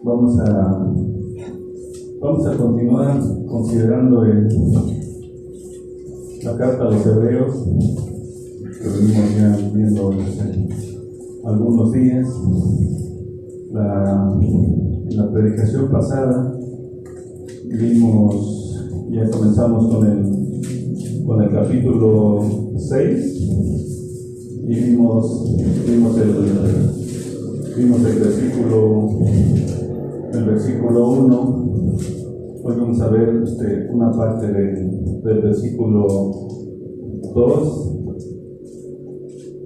Vamos a continuar considerando la carta a los Hebreos, que venimos ya viendo desde algunos días. En la predicación pasada ya comenzamos con el capítulo 6 y vimos el versículo 1. Hoy vamos a ver una parte del versículo 2,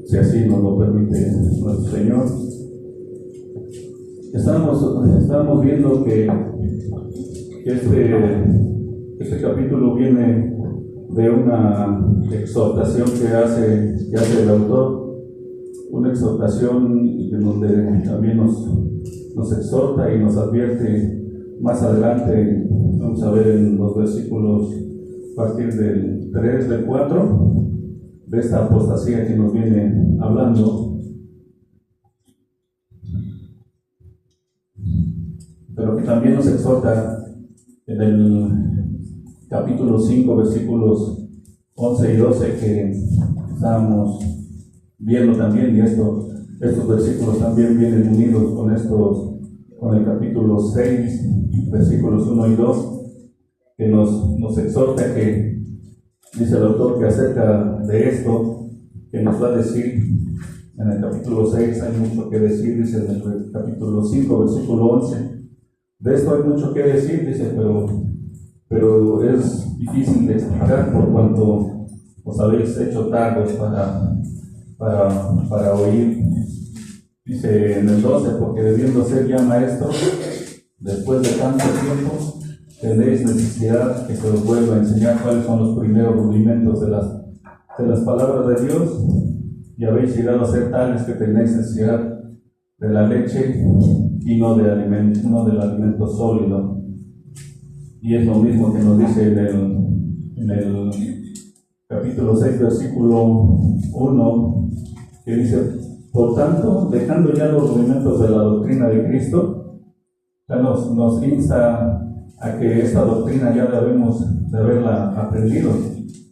si así nos lo permite nuestro Señor. Estábamos viendo que este capítulo viene de una exhortación que hace el autor, una exhortación en donde también nos exhorta y nos advierte más adelante. Vamos a ver en los versículos a partir del 3, del 4, de esta apostasía que nos viene hablando. Pero que también nos exhorta en el capítulo 5, versículos 11 y 12 que estábamos viendo también, y estos versículos también vienen unidos con el capítulo 6, versículos 1 y 2, que nos exhorta, que dice el autor que acerca de esto, que nos va a decir en el capítulo 6, hay mucho que decir, dice en el capítulo 5, versículo 11, de esto hay mucho que decir, dice, pero es difícil de explicar por cuanto os habéis hecho tardos para oír. Dice en el 12, porque debiendo ser ya maestros, después de tanto tiempo, tendréis necesidad que se os vuelva a enseñar cuáles son los primeros rudimentos de las palabras de Dios, y habéis llegado a ser tales que tenéis necesidad de la leche y no del alimento sólido. Y es lo mismo que nos dice en el capítulo 6, versículo 1, que dice: por tanto, dejando ya los rudimentos de la doctrina de Cristo, ya nos insta a que esta doctrina ya debemos de haberla aprendido,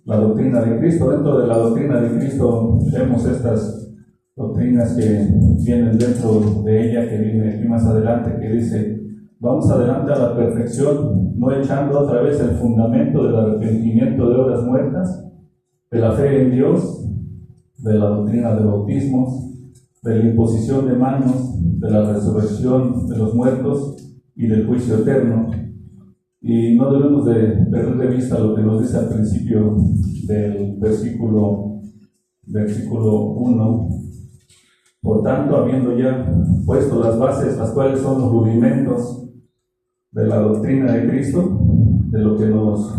la doctrina de Cristo. Dentro de la doctrina de Cristo vemos estas doctrinas que vienen dentro de ella, que viene aquí más adelante, que dice: vamos adelante a la perfección, no echando otra vez el fundamento del arrepentimiento de obras muertas, de la fe en Dios, de la doctrina de bautismos, de la imposición de manos, de la resurrección de los muertos y del juicio eterno. Y no debemos de perder de vista lo que nos dice al principio del versículo 1. Por tanto, habiendo ya puesto las bases, las cuales son los rudimentos de la doctrina de Cristo, de lo que nos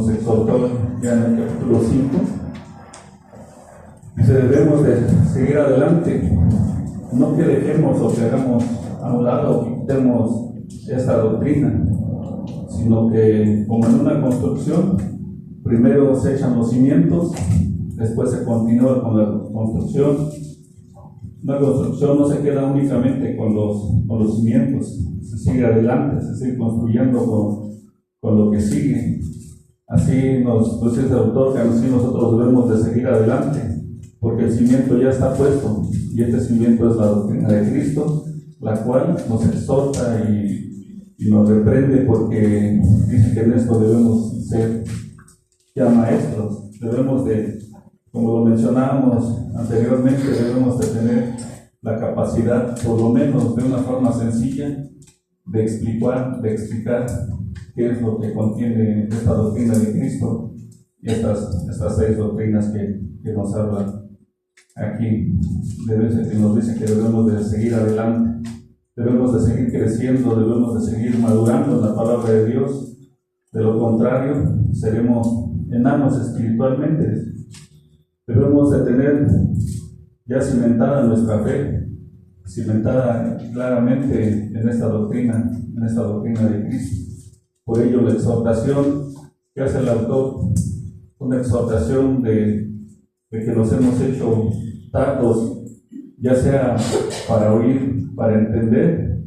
exhortó ya en el capítulo 5, dice: debemos de seguir adelante, no que dejemos o que hagamos a un lado o quitemos esta doctrina, sino que, como en una construcción, primero se echan los cimientos, después se continúa con la construcción. Una construcción no se queda únicamente con los cimientos, se sigue adelante, se sigue construyendo con lo que sigue. Así nos dice el autor que así nosotros debemos de seguir adelante, porque el cimiento ya está puesto, y este cimiento es la doctrina de Cristo, la cual nos exhorta y nos reprende, porque dice que en esto debemos ser ya maestros. Debemos de, como lo mencionábamos anteriormente, debemos de tener la capacidad, por lo menos de una forma sencilla, de explicar qué es lo que contiene esta doctrina de Cristo y estas 6 doctrinas que nos hablan aquí. Que nos dice que debemos de seguir adelante, debemos de seguir creciendo, debemos de seguir madurando en la palabra de Dios. De lo contrario, seremos enanos espiritualmente. Debemos de tener ya cimentada nuestra fe, cimentada claramente en esta doctrina de Cristo. Por ello, la exhortación que hace el autor, una exhortación de que nos hemos hecho tardos, ya sea para oír, para entender,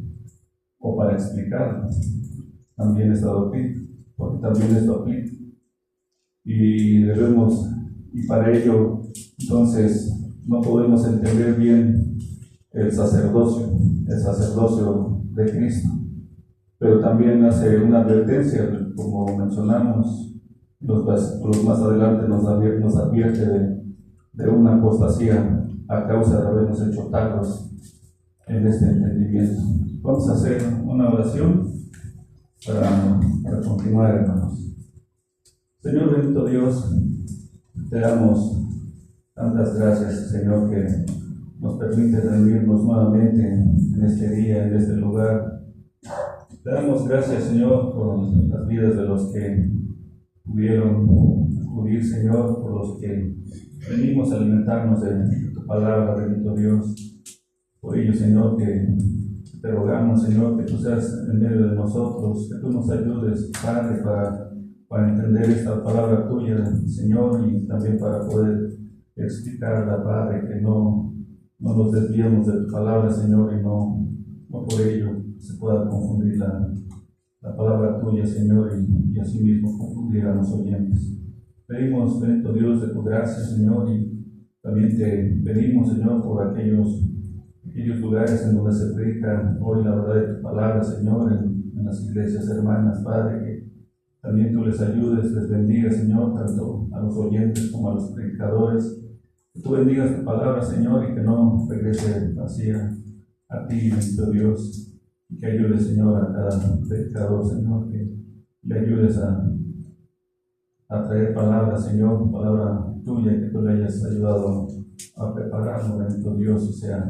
o para explicar también esta doctrina, porque también esto aplica. Y para ello, entonces, no podemos entender bien el sacerdocio de Cristo, pero también hace una advertencia, como mencionamos, los versículos más adelante nos advierte de una apostasía a causa de habernos hecho tardos en este entendimiento. Vamos a hacer una oración para continuar, hermanos. Señor bendito Dios, te damos tantas gracias, Señor, que nos permite reunirnos nuevamente en este día, en este lugar. Te damos gracias, Señor, por las vidas de los que pudieron acudir, Señor, por los que venimos a alimentarnos de tu palabra, bendito Dios. Por ello, Señor, que te rogamos, Señor, que tú seas en medio de nosotros, que tú nos ayudes, Padre, para entender esta palabra tuya, Señor, y también para poder explicarla, Padre, que no nos desviemos de tu palabra, Señor, y no por ello se pueda confundir la palabra tuya, Señor, y asimismo confundir a los oyentes. Pedimos, bendito Dios, de tu gracia, Señor, y también te pedimos, Señor, por aquellos lugares en donde se predica hoy la verdad de tu palabra, Señor, en las iglesias hermanas, Padre, que también tú les ayudes, les bendigas, Señor, tanto a los oyentes como a los predicadores. Que tú bendigas tu palabra, Señor, y que no regrese vacía a ti, bendito Dios, y que ayudes, Señor, a cada predicador, Señor, que le ayudes a traer palabra, Señor, palabra tuya, que tú le hayas ayudado a prepararlo, bendito Dios, y sea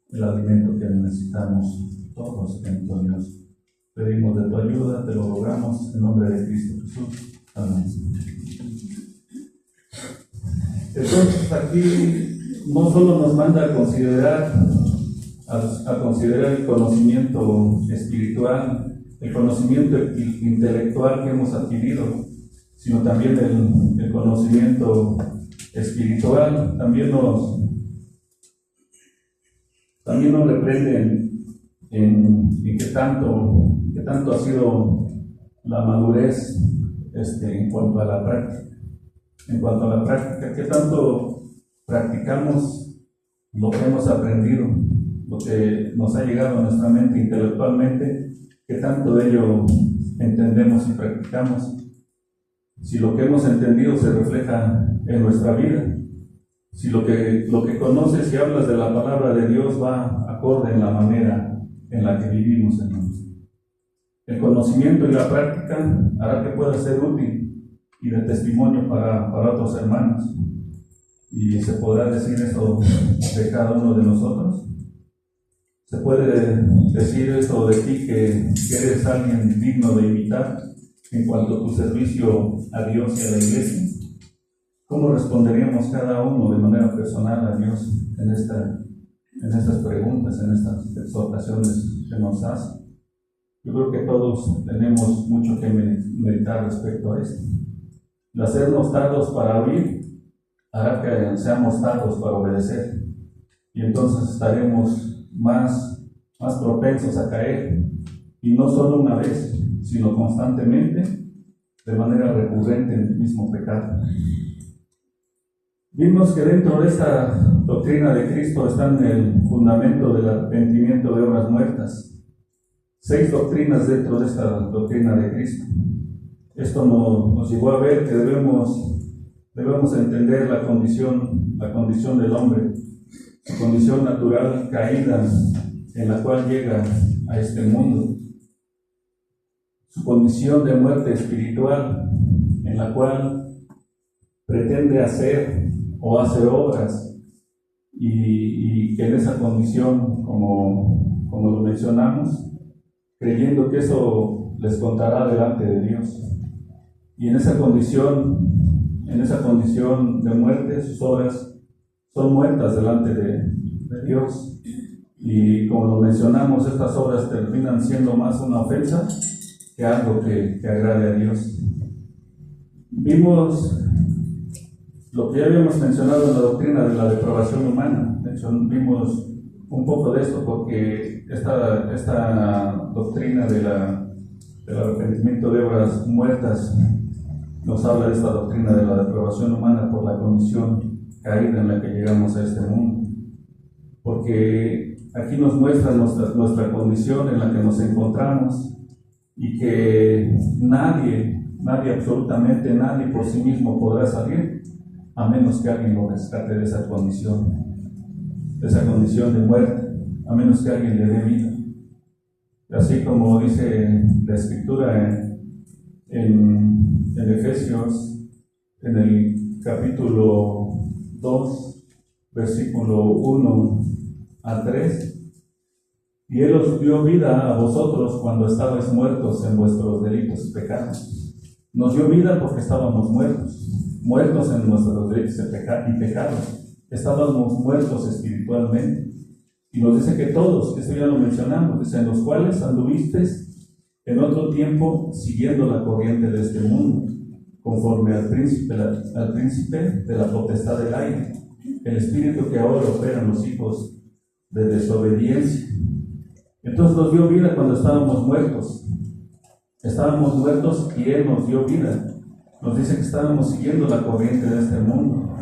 el alimento que necesitamos todos, bendito Dios. Pedimos de tu ayuda, te lo rogamos en nombre de Cristo Jesús. Amén. Entonces aquí no solo nos manda a considerar el conocimiento espiritual, el conocimiento intelectual que hemos adquirido, sino también el conocimiento espiritual. También nos reprenden en qué tanto ha sido la madurez en cuanto a la práctica, qué tanto practicamos lo que hemos aprendido, lo que nos ha llegado a nuestra mente intelectualmente, qué tanto de ello entendemos y practicamos, si lo que hemos entendido se refleja en nuestra vida, si lo que conoces y hablas de la palabra de Dios va acorde en la manera en la que vivimos, hermanos. El conocimiento y la práctica hará que pueda ser útil y de testimonio para otros hermanos. Y se podrá decir eso de cada uno de nosotros. Se puede decir eso de ti, que eres alguien digno de imitar en cuanto a tu servicio a Dios y a la iglesia. ¿Cómo responderíamos cada uno de manera personal a Dios en estas preguntas, en estas exhortaciones que nos hace? Yo creo que todos tenemos mucho que meditar respecto a esto. El hacernos tardos para oír hará que seamos tardos para obedecer, y entonces estaremos más propensos a caer, y no solo una vez, sino constantemente, de manera recurrente en el mismo pecado. Vimos que dentro de esta doctrina de Cristo está en el fundamento del arrepentimiento de obras muertas. 6 doctrinas dentro de esta doctrina de Cristo. Esto nos llevó a ver que debemos entender la condición del hombre, su condición natural caída en la cual llega a este mundo, su condición de muerte espiritual en la cual pretende hacer o hace obras, y que en esa condición, como lo mencionamos, creyendo que eso les contará delante de Dios, y en esa condición de muerte, sus obras son muertas delante de Dios, y como lo mencionamos, estas obras terminan siendo más una ofensa que algo que agrade a Dios. Vimos lo que ya habíamos mencionado en la doctrina de la depravación humana. De hecho, vimos un poco de esto, porque esta doctrina del arrepentimiento de obras muertas nos habla de esta doctrina de la depravación humana por la condición caída en la que llegamos a este mundo. Porque aquí nos muestra nuestra condición en la que nos encontramos y que nadie, absolutamente nadie por sí mismo podrá salir a menos que alguien lo rescate de esa condición de muerte, a menos que alguien le dé vida. Así como dice la Escritura en Efesios, en el capítulo 2, versículo 1 a 3, y Él os dio vida a vosotros cuando estabais muertos en vuestros delitos y pecados. Nos dio vida porque estábamos muertos en nuestros delitos y pecados. Estábamos muertos espiritualmente. Y nos dice que todos, esto ya lo mencionamos, dice, en los cuales anduvisteis en otro tiempo siguiendo la corriente de este mundo, conforme al príncipe de la potestad del aire, el espíritu que ahora opera en los hijos de desobediencia. Entonces nos dio vida cuando estábamos muertos. Estábamos muertos y Él nos dio vida. Nos dice que estábamos siguiendo la corriente de este mundo.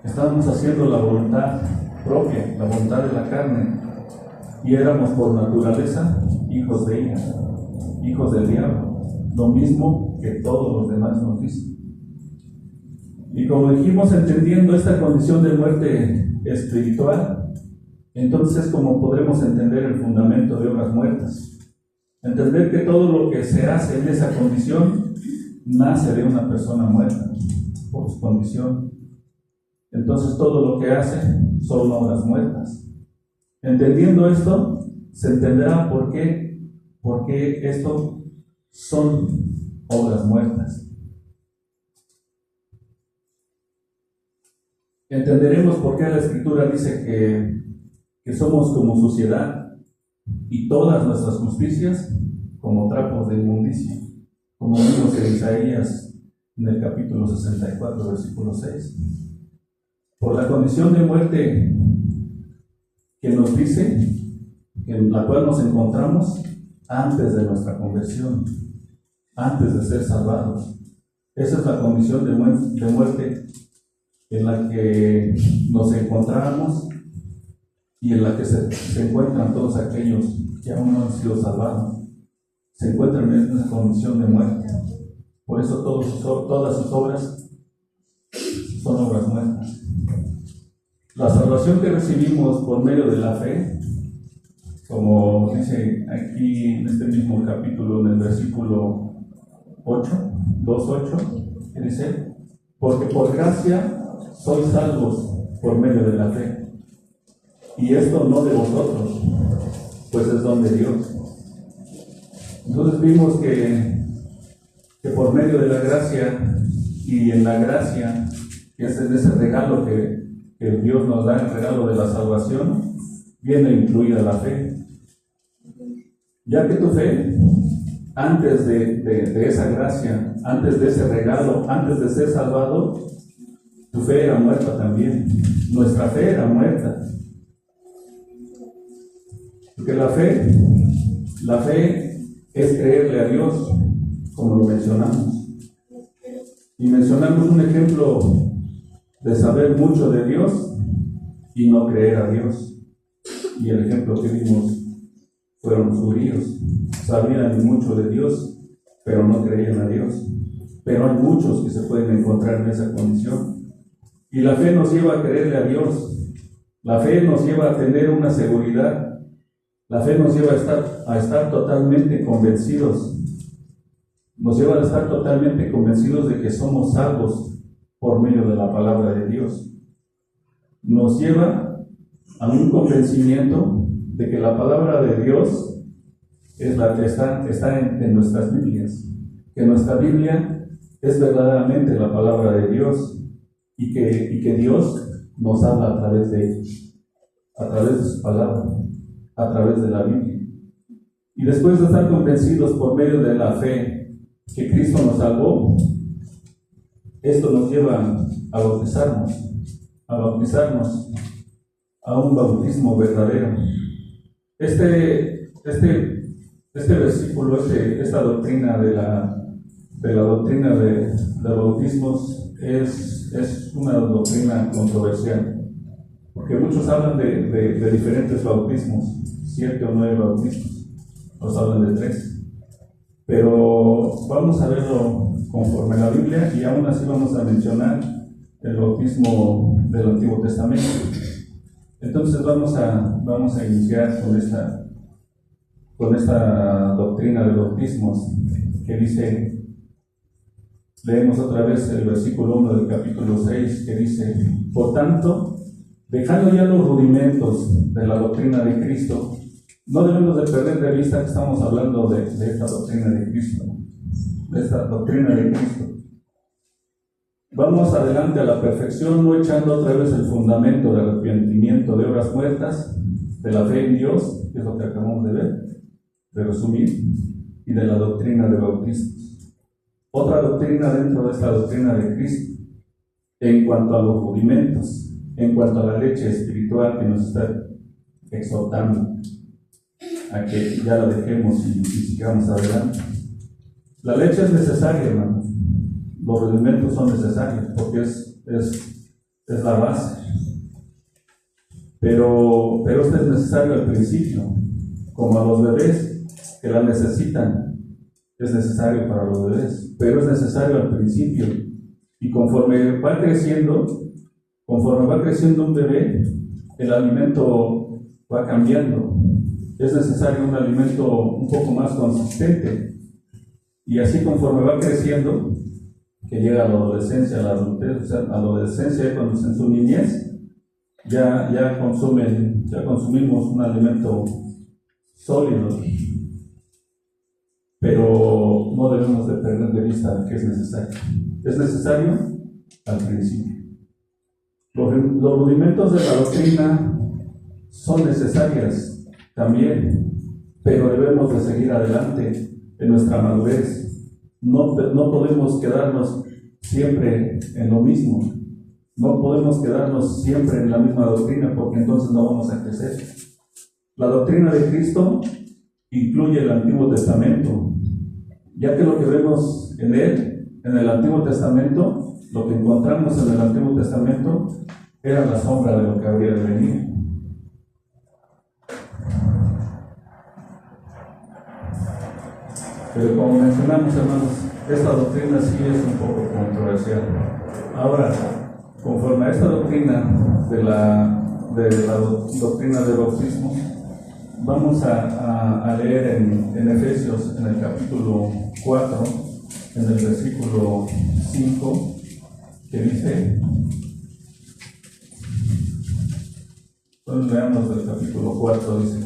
Estábamos haciendo la voluntad propia, la voluntad de la carne. Y éramos por naturaleza hijos de ira, hijos del diablo. Lo mismo que todos los demás nos dicen. Y como dijimos, entendiendo esta condición de muerte espiritual, entonces como podremos entender el fundamento de obras muertas. Entender que todo lo que se hace en esa condición nace de una persona muerta, por su condición. Entonces todo lo que hace son obras muertas. Entendiendo esto, se entenderá por qué esto son obras muertas. Entenderemos por qué la Escritura dice que somos como suciedad y todas nuestras justicias como trapos de inmundicia, como vimos en Isaías en el capítulo 64, versículo 6. Por la condición de muerte que nos dice, en la cual nos encontramos antes de nuestra conversión, antes de ser salvados. Esa es la condición de muerte en la que nos encontramos y en la que se encuentran todos aquellos que aún no han sido salvados. Se encuentran en esa condición de muerte. Por eso todas sus obras son obras muertas. La salvación que recibimos por medio de la fe, como dice aquí en este mismo capítulo, en el versículo 2:8, que dice, porque por gracia sois salvos por medio de la fe. Y esto no de vosotros, pues es don de Dios. Entonces vimos que por medio de la gracia y en la gracia, que es en ese regalo que Dios nos da, el regalo de la salvación, viene incluida la fe. Ya que tu fe, antes de esa gracia, antes de ese regalo, antes de ser salvado, tu fe era muerta también. Nuestra fe era muerta. Porque la fe es creerle a Dios, como lo mencionamos. Y mencionamos un ejemplo de saber mucho de Dios y no creer a Dios. Y el ejemplo que vimos fueron los judíos. Sabían mucho de Dios, pero no creían a Dios. Pero hay muchos que se pueden encontrar en esa condición. Y la fe nos lleva a creerle a Dios. La fe nos lleva a tener una seguridad. La fe nos lleva a estar totalmente convencidos. Nos lleva a estar totalmente convencidos de que somos salvos por medio de la palabra de Dios. Nos lleva a un convencimiento de que la palabra de Dios es la que está en nuestras Biblias, que nuestra Biblia es verdaderamente la palabra de Dios y que Dios nos habla a través de su palabra, a través de la Biblia. Y después de estar convencidos por medio de la fe que Cristo nos salvó, esto nos lleva a bautizarnos a un bautismo verdadero. Este versículo, esta doctrina de la doctrina de bautismos es una doctrina controversial, porque muchos hablan de diferentes bautismos, 7 o 9 bautismos, nos hablan de 3, pero vamos a verlo conforme a la Biblia y aún así vamos a mencionar el bautismo del Antiguo Testamento. Entonces vamos a iniciar con esta doctrina de bautismos que dice, leemos otra vez el versículo 1 del capítulo 6, que dice: por tanto, dejando ya los rudimentos de la doctrina de Cristo, no debemos de perder de vista que estamos hablando de esta doctrina de Cristo, Vamos adelante a la perfección, no echando otra vez el fundamento del arrepentimiento de obras muertas, de la fe en Dios, que es lo que acabamos de ver, de resumir, y de la doctrina de bautismos. Otra doctrina dentro de esta doctrina de Cristo, en cuanto a los rudimentos, en cuanto a la leche espiritual que nos está exhortando a que ya la dejemos y sigamos adelante. La leche es necesaria, hermanos. Los rudimentos son necesarios porque es la base. Pero esto es necesario al principio, como a los bebés que la necesitan. Es necesario para los bebés, pero es necesario al principio. Y conforme va creciendo un bebé, el alimento va cambiando. Es necesario un alimento un poco más consistente. Y así conforme va creciendo, que llega a la adolescencia, a la adultez, o sea, a la adolescencia, cuando en su niñez, ya consumimos un alimento sólido, pero no debemos de perder de vista que es necesario. Es necesario al principio. Los rudimentos de la doctrina son necesarias también, pero debemos de seguir adelante en nuestra madurez. No podemos quedarnos siempre en lo mismo. No podemos quedarnos siempre en la misma doctrina, porque entonces no vamos a crecer. La doctrina de Cristo incluye el Antiguo Testamento, ya que lo que vemos en el Antiguo Testamento, lo que encontramos en el Antiguo Testamento, era la sombra de lo que habría de venir. Pero como mencionamos, hermanos, esta doctrina sí es un poco controversial. Ahora, conforme a esta doctrina de la doctrina del bautismo, vamos a leer en Efesios, en el capítulo 4, en el versículo 5, que dice, entonces leamos del capítulo 4, dice,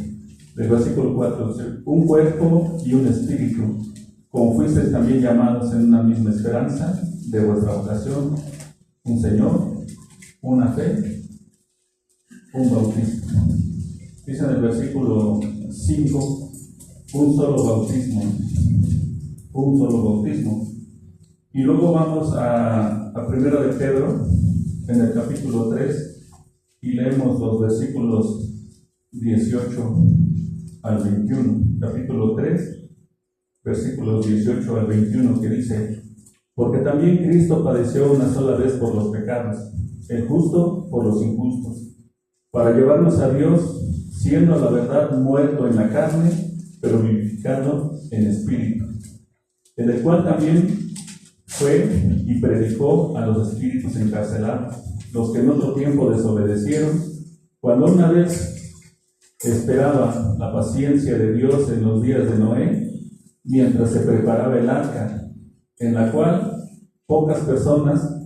del versículo 4, dice: un cuerpo y un espíritu, como fuisteis también llamados en una misma esperanza de vuestra vocación, un Señor, una fe, un bautismo. Dice en el versículo 5, un solo bautismo. Y luego vamos a 1 de Pedro, en el capítulo 3, y leemos los versículos 18 al 21. Capítulo 3, versículos 18 al 21, que dice: porque también Cristo padeció una sola vez por los pecados, el justo por los injustos, para llevarnos a Dios, siendo a la verdad muerto en la carne, pero vivificado en espíritu, en el cual también fue y predicó a los espíritus encarcelados, los que en otro tiempo desobedecieron, cuando una vez esperaba la paciencia de Dios en los días de Noé, mientras se preparaba el arca, en la cual pocas personas,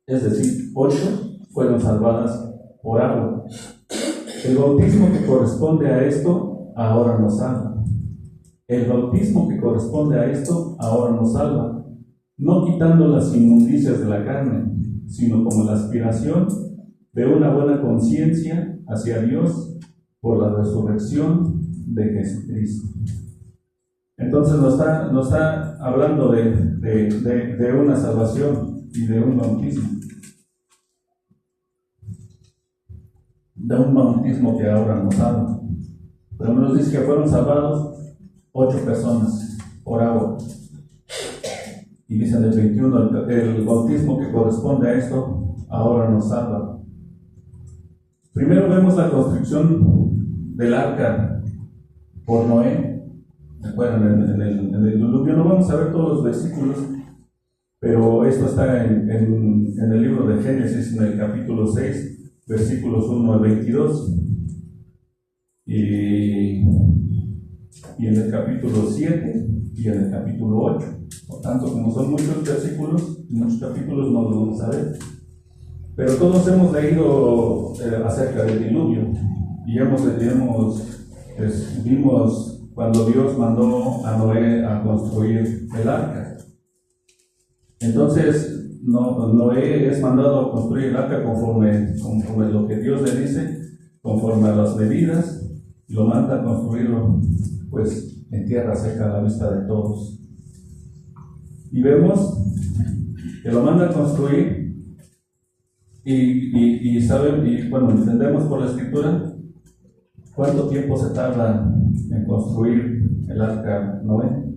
es decir, 8, fueron salvadas por agua. El bautismo que corresponde a esto ahora nos salva. El bautismo que corresponde a esto ahora nos salva, no quitando las inmundicias de la carne, sino como la aspiración de una buena conciencia hacia Dios por la resurrección de Jesucristo. Entonces nos está hablando de una salvación y de un bautismo. De un bautismo que ahora nos salva. pero nos dice que fueron salvados 8 personas por agua. Y dice en el 21, el bautismo que corresponde a esto ahora nos salva. Primero vemos la construcción del arca por Noé. Recuerdan, en el diluvio no vamos a ver todos los versículos, pero esto está en el libro de Génesis, en el capítulo 6, versículos 1 al 22. Y en el capítulo 7 y en el capítulo 8. Por tanto, como son muchos versículos, muchos capítulos no los vamos a ver. Pero todos hemos leído acerca del diluvio y vimos cuando Dios mandó a Noé a construir el arca. Entonces, Noé es mandado a construir el arca conforme lo que Dios le dice, conforme a las medidas, y lo manda a construirlo pues en tierra seca a la vista de todos. Y vemos que lo manda a construir y entendemos por la escritura cuánto tiempo se tarda en construir el arca Noé.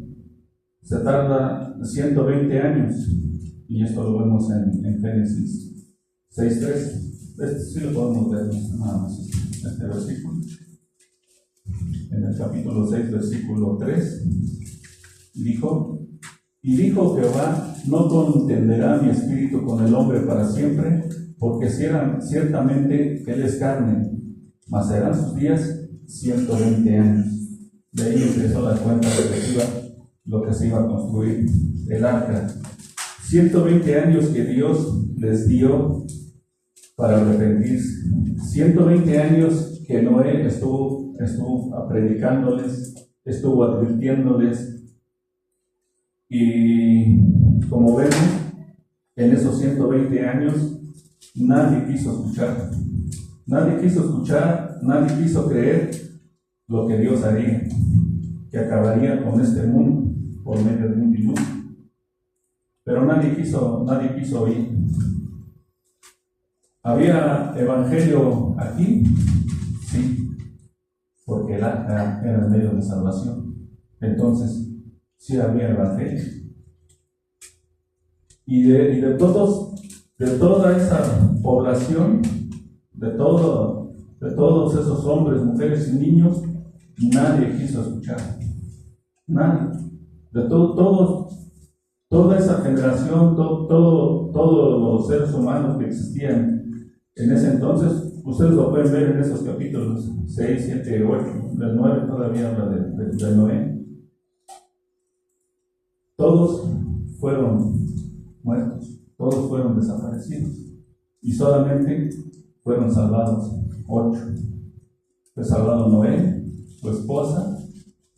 Se tarda 120 años, y esto lo vemos en Génesis 6:3. Sí lo podemos ver, nada más este versículo. En el capítulo 6, versículo 3, y dijo Jehová: no contenderá mi espíritu con el hombre para siempre, porque ciertamente él es carne, mas serán sus días 120 años. De ahí empezó la cuenta regresiva, lo que se iba a construir el arca. 120 años que Dios les dio para arrepentirse. 120 años que Noé estuvo predicándoles, estuvo advirtiéndoles. Y como vemos, en esos 120 años nadie quiso escuchar. Nadie quiso creer lo que Dios haría, que acabaría con este mundo por medio de un diluvio. Pero nadie quiso oír. ¿Había evangelio aquí? Sí, porque el arca era el medio de salvación. Entonces, sí había evangelio. Y de toda esa población, de todos esos hombres, mujeres y niños, nadie quiso escuchar. Nadie. De toda esa generación, todos los seres humanos que existían en ese entonces, ustedes lo pueden ver en esos capítulos 6, 7, 8, del 9 todavía habla de Noé. Todos fueron muertos, todos fueron desaparecidos, y solamente fueron salvados 8. Fue salvado Noé, su esposa,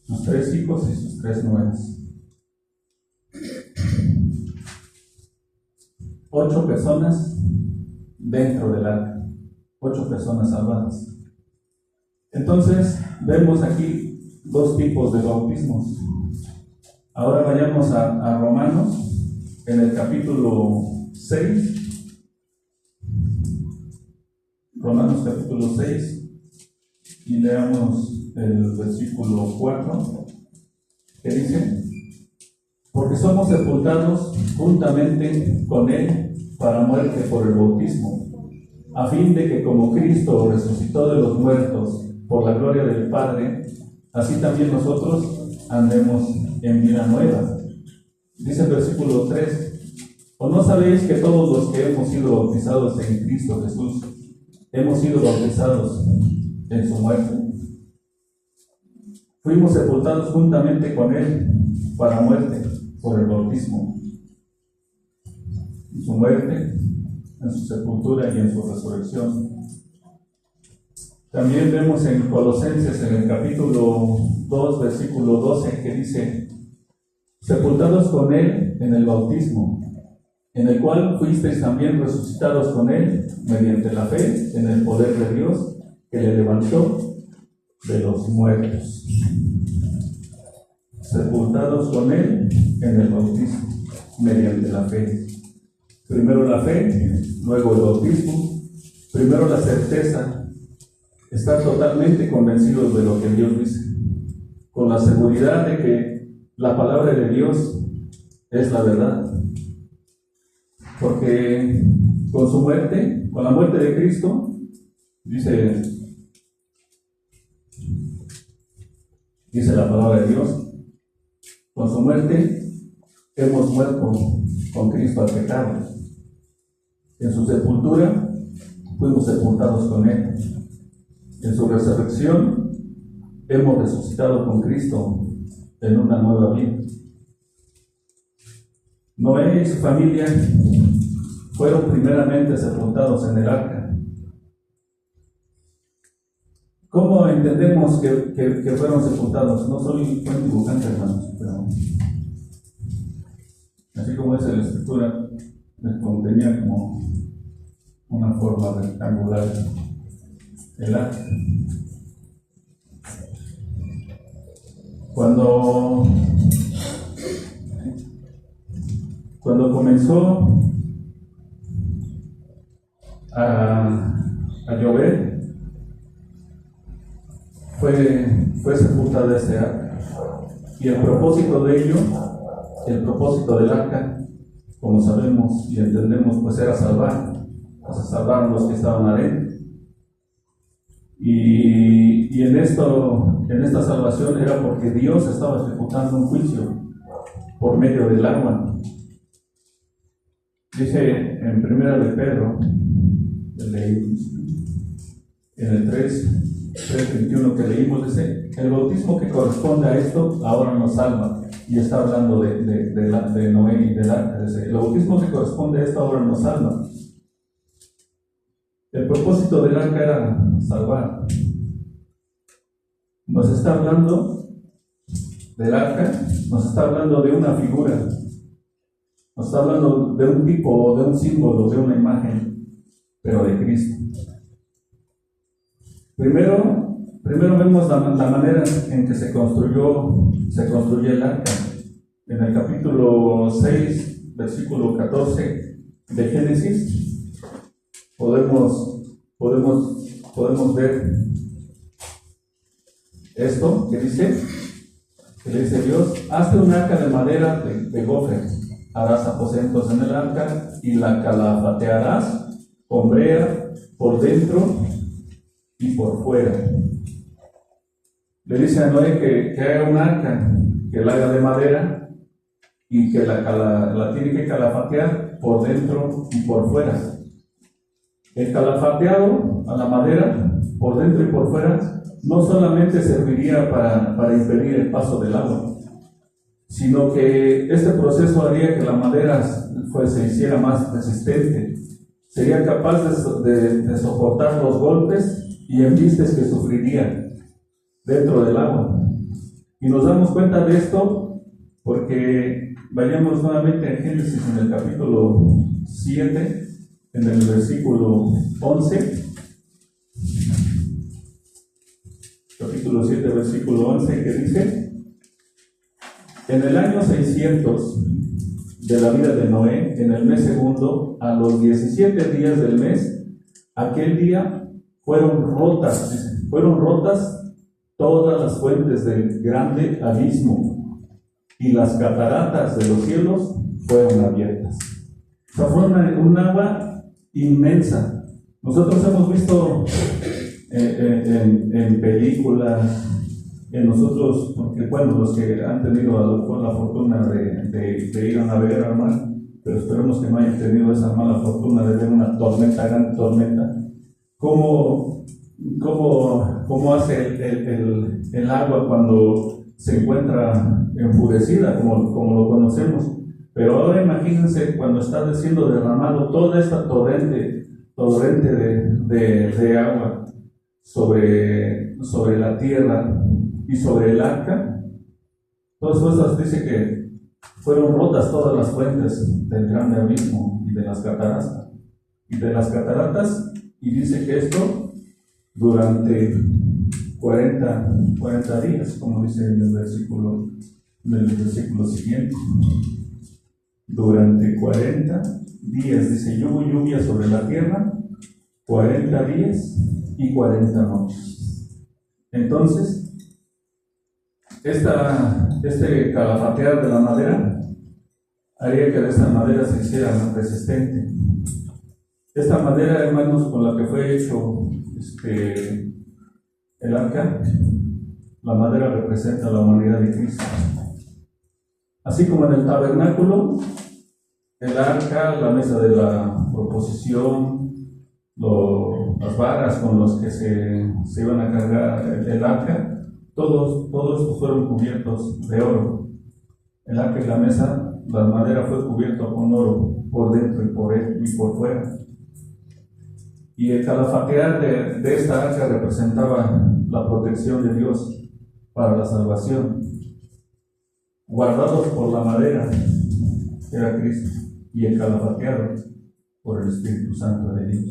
sus 3 hijos y sus 3 nueras. 8 personas dentro del arca, 8 personas salvadas. Entonces vemos aquí 2 tipos de bautismos. Ahora vayamos a Romanos, en el capítulo 6. Romanos capítulo 6, y leamos el versículo 4, que dice: porque somos sepultados juntamente con él para muerte por el bautismo, a fin de que como Cristo resucitó de los muertos por la gloria del Padre, así también nosotros andemos en vida nueva. Dice el versículo 3: ¿o no sabéis que todos los que hemos sido bautizados en Cristo Jesús hemos sido bautizados en su muerte? Fuimos sepultados juntamente con él para muerte por el bautismo, en su muerte, en su sepultura y en su resurrección. También vemos en Colosenses, en el capítulo 2, versículo 12, que dice: sepultados con él en el bautismo, en el cual fuisteis también resucitados con él mediante la fe en el poder de Dios que le levantó de los muertos. Sepultados con él en el bautismo mediante la fe. Primero la fe, luego el bautismo. Primero la certeza estar totalmente convencidos de lo que Dios dice, con la seguridad de que la palabra de Dios es la verdad. Porque con su muerte, con la muerte de Cristo, dice la palabra de Dios, con su muerte hemos muerto con Cristo al pecado. En su sepultura fuimos sepultados con Él. En su resurrección hemos resucitado con Cristo en una nueva vida. Noé y su familia fueron primeramente sepultados en el arca. ¿Cómo entendemos que fueron sepultados? No soy buen dibujante, hermanos, pero así como dice la escritura, tenía como una forma rectangular el arca. Cuando comenzó a llover, fue sepultada este arca. Y el propósito de ello, el propósito del arca, como sabemos y entendemos, pues era salvar a los que estaban adentro. Y en esta salvación era porque Dios estaba ejecutando un juicio por medio del agua. Dice en 1 de Pedro, en el 3:21 que leímos, dice: el bautismo que corresponde a esto ahora nos salva. Y está hablando de Noé y del arca. Dice: el bautismo que corresponde a esto ahora nos salva. El propósito del arca era salvar. Nos está hablando del arca, nos está hablando de una figura, nos está hablando de un tipo, de un símbolo, de una imagen, pero de Cristo. Primero vemos la manera en que se construyó el arca. En el capítulo 6, versículo 14 de Génesis, podemos ver esto que le dice Dios: hazte un arca de madera de gofre, harás aposentos en el arca y la calafatearás con brea por dentro y por fuera. Le dice a Noé que haga un arca, que la haga de madera y que la tiene que calafatear por dentro y por fuera. El calafateado a la madera, por dentro y por fuera, no solamente serviría para impedir el paso del agua, sino que este proceso haría que la madera se hiciera más resistente, sería capaz de soportar los golpes y embistes que sufriría dentro del agua. Y nos damos cuenta de esto porque vayamos nuevamente a Génesis en el capítulo 7, en el versículo 11. Capítulo 7, versículo 11, que dice: en el año 600 de la vida de Noé, en el mes segundo, a los 17 días del mes, aquel día fueron rotas todas las fuentes del grande abismo, y las cataratas de los cielos fueron abiertas. O sea, fue un agua inmensa. Nosotros hemos visto en películas, en nosotros, porque bueno, los que han tenido a lo mejor la fortuna de ir a navegar al mar, pero esperemos que no hayan tenido esa mala fortuna de ver una tormenta, gran tormenta, cómo hace el agua cuando se encuentra enfurecida, como lo conocemos. Pero ahora imagínense cuando está siendo derramado toda esta torrente de agua sobre la tierra y sobre el arca. Todas cosas dice que fueron rotas todas las fuentes del grande abismo y de las cataratas, y dice que esto durante 40 días, como dice en el versículo siguiente. Durante 40 días, dice: y hubo lluvia sobre la tierra 40 días y 40 noches. Entonces, este calafatear de la madera haría que de esta madera se hiciera más resistente. Esta madera, hermanos, con la que fue hecho el arca, la madera representa la humanidad de Cristo. Así como en el tabernáculo, el arca, la mesa de la proposición, las varas con las que se iban a cargar el arca, todos estos fueron cubiertos de oro. El arca y la mesa, la madera fue cubierta con oro por dentro y por fuera. Y el calafatear de esta arca representaba la protección de Dios para la salvación, guardados por la madera, que era Cristo, y el calafateado por el Espíritu Santo de Dios.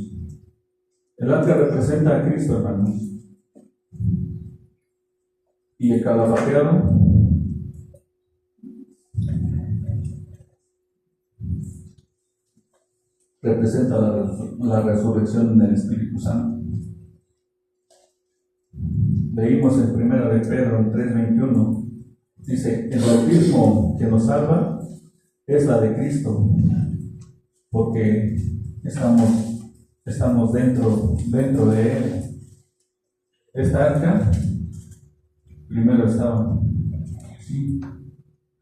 El arca representa a Cristo, hermanos, y el calafateado representa la resurrección del Espíritu Santo. Leímos en 1 de Pedro 3:21, dice: el bautismo que nos salva es la de Cristo, porque estamos dentro de Él. Esta arca primero estaba así,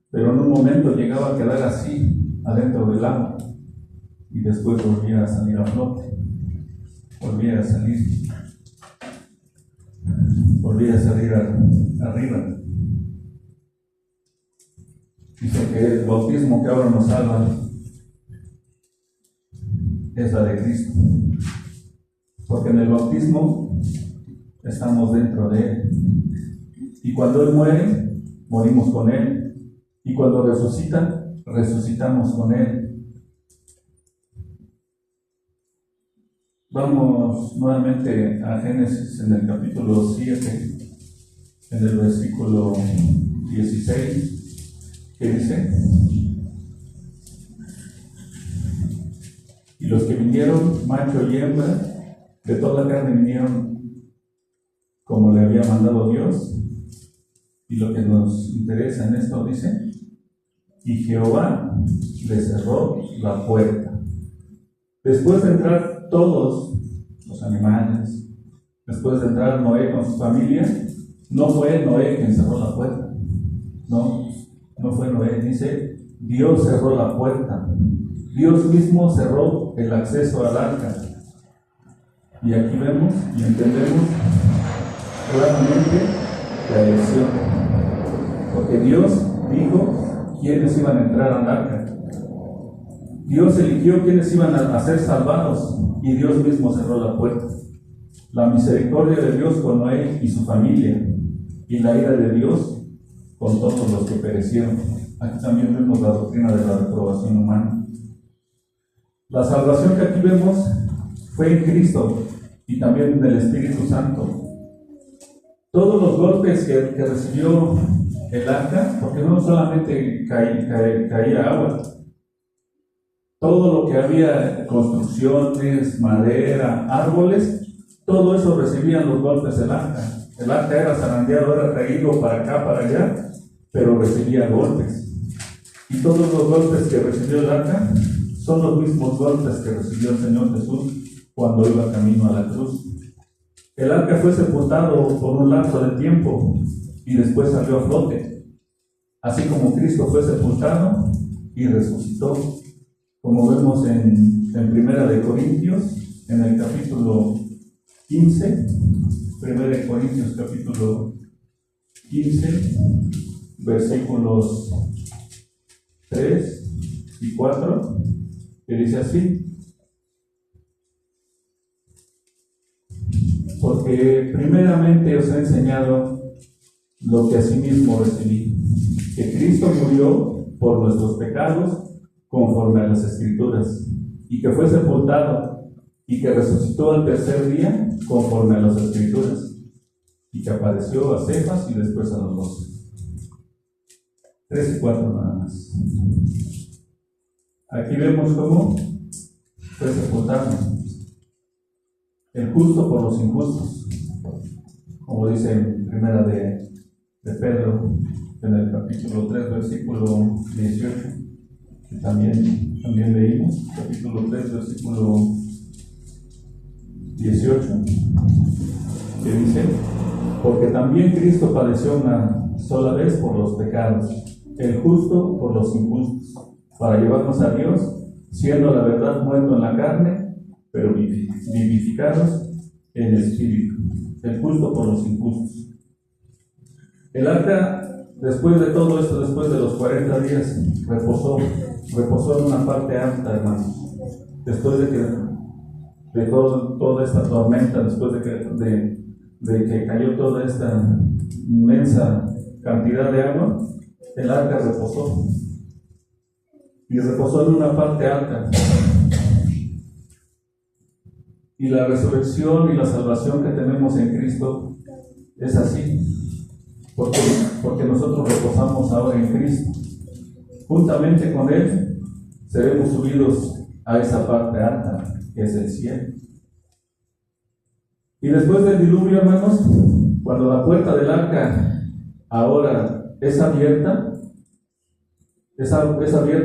pero en un momento llegaba a quedar así, adentro del agua, y después volvía a salir a flote, volvía a salir arriba. Dice que el bautismo que ahora nos salva es la de Cristo, porque en el bautismo estamos dentro de Él, y cuando Él muere, morimos con Él, y cuando resucita, resucitamos con Él. Vamos nuevamente a Génesis en el capítulo 7, en el versículo 16, que dice: y los que vinieron, macho y hembra, de toda la carne vinieron como le había mandado Dios. Y lo que nos interesa en esto dice: y Jehová le cerró la puerta. Después de entrar todos los animales, después de entrar Noé con su familia, no fue Noé quien cerró la puerta. No fue Noé. Dice: Dios cerró la puerta. Dios mismo cerró el acceso al arca. Y aquí vemos y entendemos claramente la elección. Porque Dios dijo quiénes iban a entrar al arca. Dios eligió quiénes iban a ser salvados, y Dios mismo cerró la puerta. La misericordia de Dios con Noé y su familia, y la ira de Dios con todos los que perecieron. Aquí también vemos la doctrina de la reprobación humana. La salvación que aquí vemos fue en Cristo y también en el Espíritu Santo. Todos los golpes que recibió el arca, porque no solamente caía agua, todo lo que había, construcciones, madera, árboles, todo eso recibían los golpes del arca. El arca era zarandeado, era traído para acá, para allá, pero recibía golpes. Y todos los golpes que recibió el arca son los mismos golpes que recibió el Señor Jesús cuando iba camino a la cruz. El arca fue sepultado por un lapso de tiempo y después salió a flote, así como Cristo fue sepultado y resucitó, como vemos en 1 de Corintios, en el capítulo 15, 1 de Corintios capítulo 15, versículos 3 y 4, que dice así: porque primeramente os he enseñado lo que asimismo recibí, que Cristo murió por nuestros pecados conforme a las Escrituras, y que fue sepultado, y que resucitó al tercer día conforme a las Escrituras, y que apareció a Cefas y después a los 12. 3 y 4 nada más. Aquí vemos cómo fue sepultado. el justo por los injustos, como dice en primera de Pedro, en el capítulo 3, versículo 18, que también leímos, capítulo 3, versículo 18, que dice: porque también Cristo padeció una sola vez por los pecados, el justo por los injustos, para llevarnos a Dios, siendo la verdad muerto en la carne, pero vivificados en el espíritu, el justo por los injustos. El arca, después de todo esto, después de los 40 días, reposó en una parte alta, hermanos. Después de que toda esta tormenta, después de que cayó toda esta inmensa cantidad de agua, el arca reposó. Y reposó en una parte alta. Y la resurrección y la salvación que tenemos en Cristo es así, porque nosotros reposamos ahora en Cristo. Juntamente con Él seremos subidos a esa parte alta, que es el cielo. Y después del diluvio, hermanos, cuando la puerta del arca ahora es abierta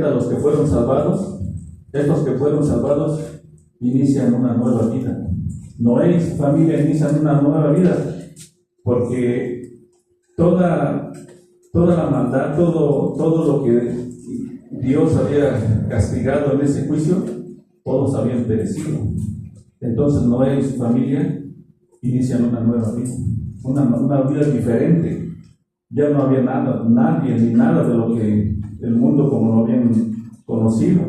a los que fueron salvados. Estos que fueron salvados inician una nueva vida. Noé y su familia inician una nueva vida, porque toda la maldad, todo lo que Dios había castigado en ese juicio, todos habían perecido. Entonces Noé y su familia inician una nueva vida, una vida diferente. Ya no había nadie ni nada de lo que el mundo como lo habían conocido.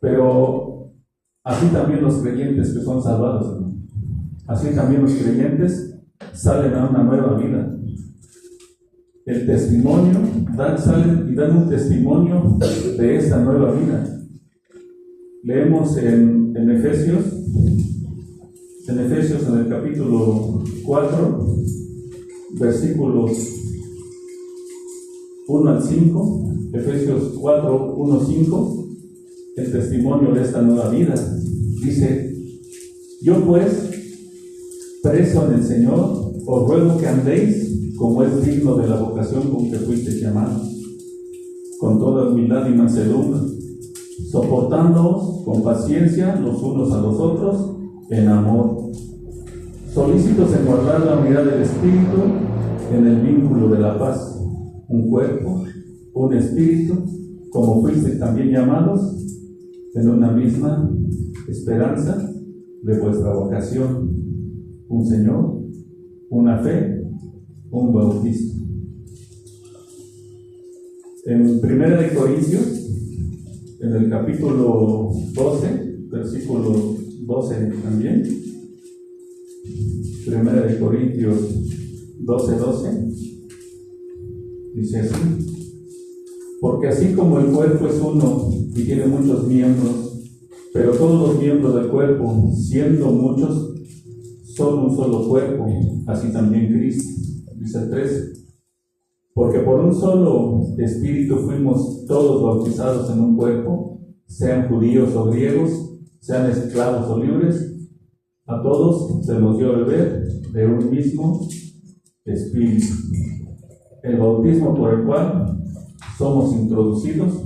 Pero así también los creyentes que son salvados, ¿no? Así también los creyentes salen a una nueva vida. El testimonio, salen y dan un testimonio de esta nueva vida. Leemos en Efesios, en el capítulo 4, versículos 1 al 5, Efesios 4, 1, 5, el testimonio de esta nueva vida. Dice: yo pues, preso en el Señor, os ruego que andéis como es digno de la vocación con que fuisteis llamados, con toda humildad y mansedumbre, soportándoos con paciencia los unos a los otros en amor, solícitos en guardar la unidad del Espíritu en el vínculo de la paz, un cuerpo, un espíritu, como fuisteis también llamados en una misma esperanza de vuestra vocación, un Señor, una fe, un bautismo. En 1 Corintios, en el capítulo 12, versículo 12 también, 1 Corintios 12, dice así: porque así como el cuerpo es uno y tiene muchos miembros, pero todos los miembros del cuerpo, siendo muchos, son un solo cuerpo, así también Cristo. Dice el 13: porque por un solo espíritu fuimos todos bautizados en un cuerpo, sean judíos o griegos, sean esclavos o libres, a todos se nos dio a beber de un mismo espíritu. El bautismo por el cual somos introducidos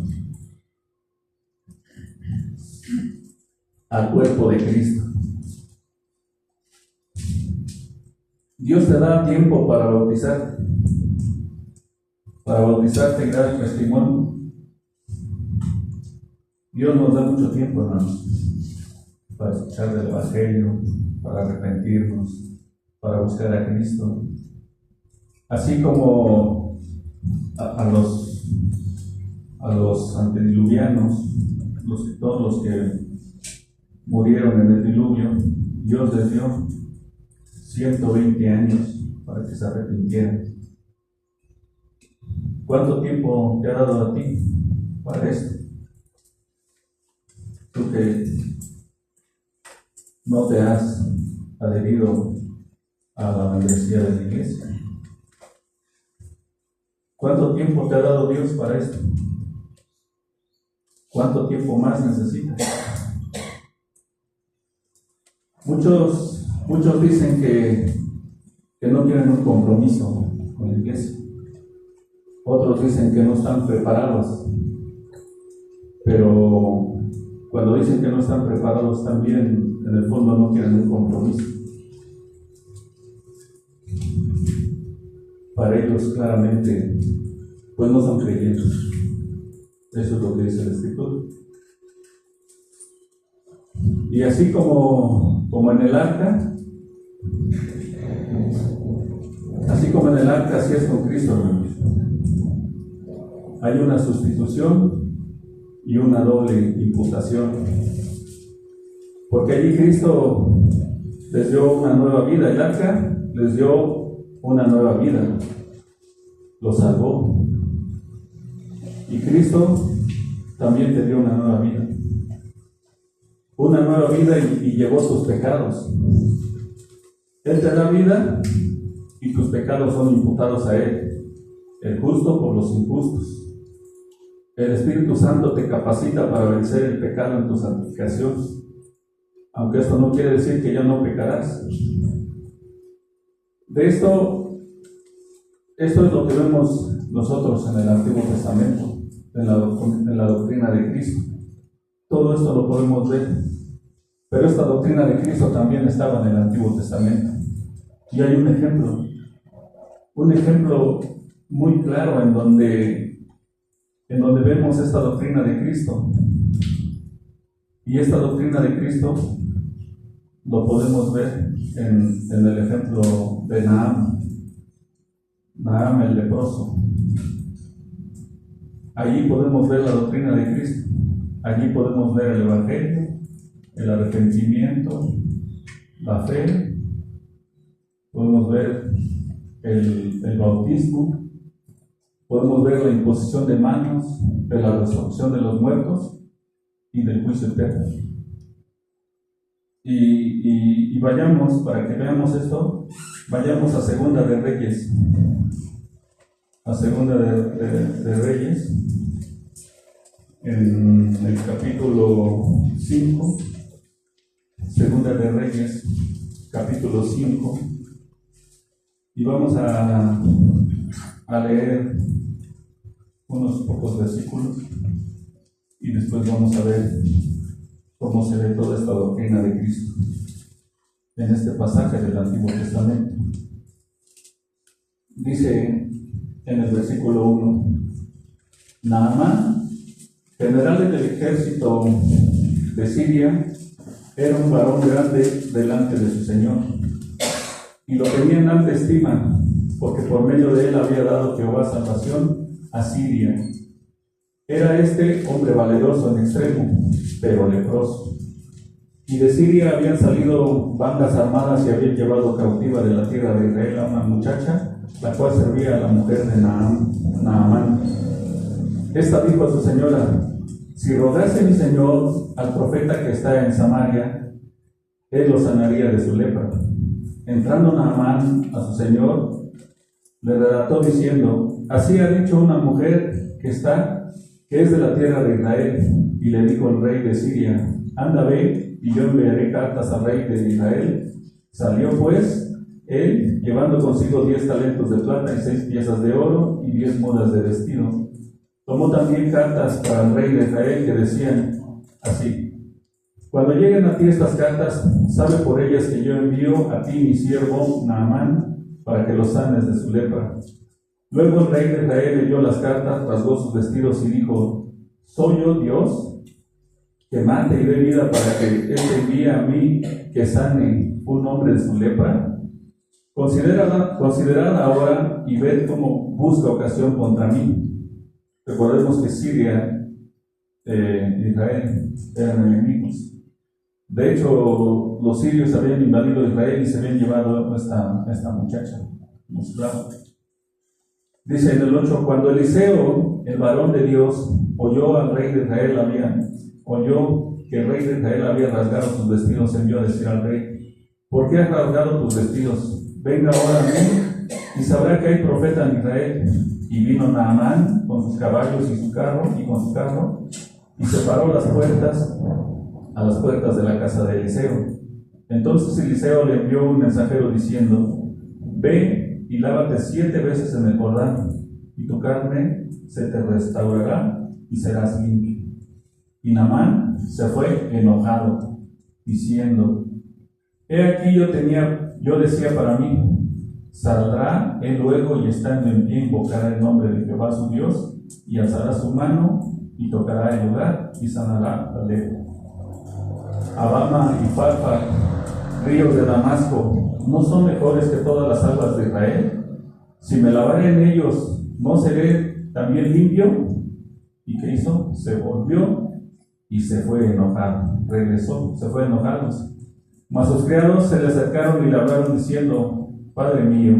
al cuerpo de Cristo. Dios te da tiempo para bautizarte y dar testimonio. Dios nos da mucho tiempo, hermanos, para escuchar del Evangelio, para arrepentirnos, para buscar a Cristo. Así como a los antediluvianos, todos los que murieron en el diluvio, Dios les dio 120 años para que se arrepintieran. ¿Cuánto tiempo te ha dado a ti para esto? Tú que no te has adherido a la membresía de la iglesia. ¿Cuánto tiempo te ha dado Dios para esto? ¿Cuánto tiempo más necesitas? Muchos dicen que no quieren un compromiso con la iglesia. Otros dicen que no están preparados. Pero cuando dicen que no están preparados, también en el fondo no quieren un compromiso. Para ellos claramente, pues no son creyentes. Eso es lo que dice la Escritura. Y así como en el arca, así es con Cristo, hermanos. Hay una sustitución y una doble imputación. Porque allí Cristo les dio una nueva vida. El arca les dio una nueva vida. Los salvó. Y Cristo también te dio una nueva vida. Una nueva vida y llevó tus pecados. Él te da vida y tus pecados son imputados a Él. El justo por los injustos. El Espíritu Santo te capacita para vencer el pecado en tu santificación. Aunque esto no quiere decir que ya no pecarás. De esto es lo que vemos nosotros en el Antiguo Testamento, en la doctrina de Cristo. Todo esto lo podemos ver. Pero esta doctrina de Cristo también estaba en el Antiguo Testamento. Y hay un ejemplo muy claro en donde vemos esta doctrina de Cristo. Y esta doctrina de Cristo lo podemos ver en el ejemplo de Naam el leproso. Allí podemos ver la doctrina de Cristo. Allí podemos ver el Evangelio, el arrepentimiento, la fe. Podemos ver el bautismo. Podemos ver la imposición de manos, de la resurrección de los muertos y del juicio eterno. Y vayamos, para que veamos esto, vayamos a Segunda de Reyes. A Segunda de Reyes, en el capítulo 5, Segunda de Reyes, capítulo 5, y vamos a leer unos pocos versículos y después vamos a ver cómo se ve toda esta doctrina de Cristo en este pasaje del Antiguo Testamento. Dice en el versículo 1: Naamán, general del ejército de Siria, era un varón grande delante de su señor, y lo tenía en alta estima, porque por medio de él había dado Jehová salvación a Siria. Era este hombre valeroso en extremo, pero leproso. Y de Siria habían salido bandas armadas y habían llevado cautiva de la tierra de Israel a una muchacha, la cual servía a la mujer de Naamán. Esta dijo a su señora: si rogase mi señor al profeta que está en Samaria, él lo sanaría de su lepra. Entrando Naamán a su señor, le relató diciendo: así ha dicho una mujer que es de la tierra de Israel. Y le dijo el rey de Siria: anda, ve, y yo enviaré cartas al rey de Israel. Salió pues él, llevando consigo 10 talentos de plata y 6 piezas de oro y 10 mudas de vestido. Tomó también cartas para el rey de Israel que decían así: cuando lleguen a ti estas cartas, sabe por ellas que yo envío a ti mi siervo Naamán para que lo sanes de su lepra. Luego el rey de Israel leyó las cartas, rasgó sus vestidos y dijo: ¿soy yo Dios que mate y dé vida para que él te envíe a mí que sane un hombre de su lepra? Considerad ahora y ved cómo busca ocasión contra mí. Recordemos que Siria e Israel eran enemigos. De hecho, los sirios habían invadido Israel y se habían llevado a esta muchacha, esclava. Dice en el 8: cuando Eliseo, el varón de Dios, oyó que el rey de Israel había rasgado sus vestidos, envió a decir al rey: ¿por qué has rasgado tus vestidos? Venga ahora a mí y sabrá que hay profeta en Israel. Y vino Naamán con sus caballos y con su carro, y se paró a las puertas de la casa de Eliseo. Entonces Eliseo le envió un mensajero diciendo: ve y lávate 7 veces en el Jordán, y tu carne se te restaurará y serás limpio. Y Naamán se fue enojado, diciendo: he aquí yo decía para mí, saldrá él luego y estando en pie invocará el nombre de Jehová su Dios, y alzará su mano y tocará el lugar y sanará la lepra. Abama y Farfa, ríos de Damasco, ¿no son mejores que todas las aguas de Israel? Si me lavaré en ellos, ¿no seré también limpio? ¿Y qué hizo? Se volvió y se fue enojado. Regresó, se fue enojado. Mas sus criados se le acercaron y le hablaron diciendo: Padre mío,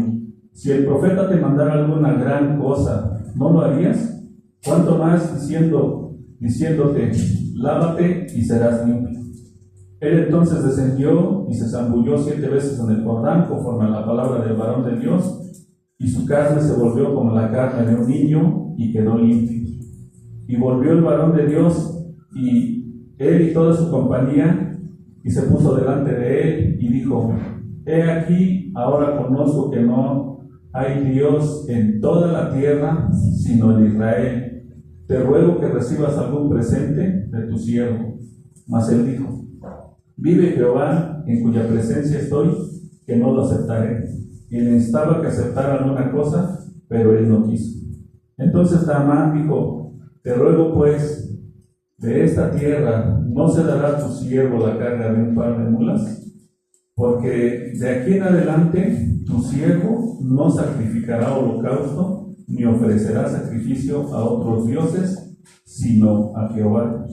si el profeta te mandara alguna gran cosa, ¿no lo harías? ¿Cuánto más diciéndote, lávate y serás limpio? Él entonces descendió y se zambulló 7 veces en el Jordán, conforme a la palabra del varón de Dios, y su carne se volvió como la carne de un niño, y quedó limpio. Y volvió el varón de Dios, y él y toda su compañía, y se puso delante de él, y dijo: he aquí, ahora conozco que no hay Dios en toda la tierra, sino en Israel. Te ruego que recibas algún presente de tu siervo. Mas él dijo: vive Jehová, en cuya presencia estoy, que no lo aceptaré. Y le instaba que aceptara alguna cosa, pero él no quiso. Entonces Naamán dijo: te ruego pues, de esta tierra no se dará a tu siervo la carga de un par de mulas, porque de aquí en adelante tu siervo no sacrificará holocausto, ni ofrecerá sacrificio a otros dioses, sino a Jehová.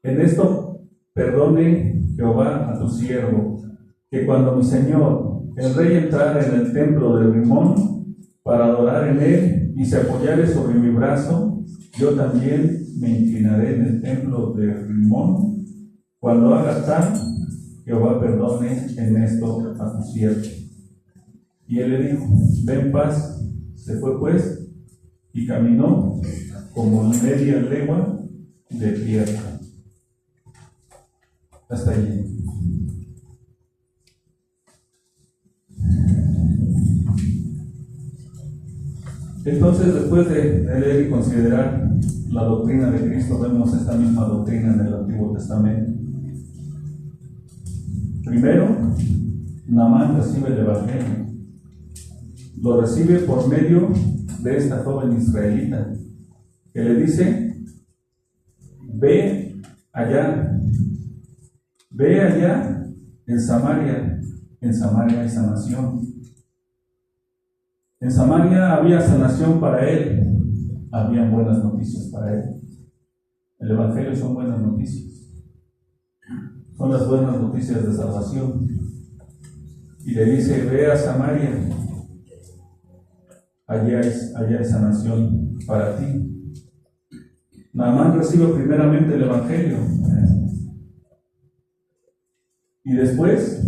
En esto perdone Jehová a tu siervo, que cuando mi señor, el rey, entrara en el templo de Rimón para adorar en él, y se apoyare sobre mi brazo, yo también me inclinaré en el templo de Rimón. Cuando haga tal, Jehová perdone en esto a tu siervo. Y él le dijo: ve en paz. Se fue pues y caminó como media legua de tierra. Hasta allí. Entonces, después de leer y considerar la doctrina de Cristo, vemos esta misma doctrina en el Antiguo Testamento. Primero, Naamán recibe el Evangelio. Lo recibe por medio de esta joven israelita, que le dice: ve allá en Samaria hay sanación. En Samaria había sanación para él, habían buenas noticias para él. El Evangelio son buenas noticias, son las buenas noticias de salvación. Y le dice: ve a Samaria, allá hay sanación para ti. Naamán recibe primeramente el Evangelio, y después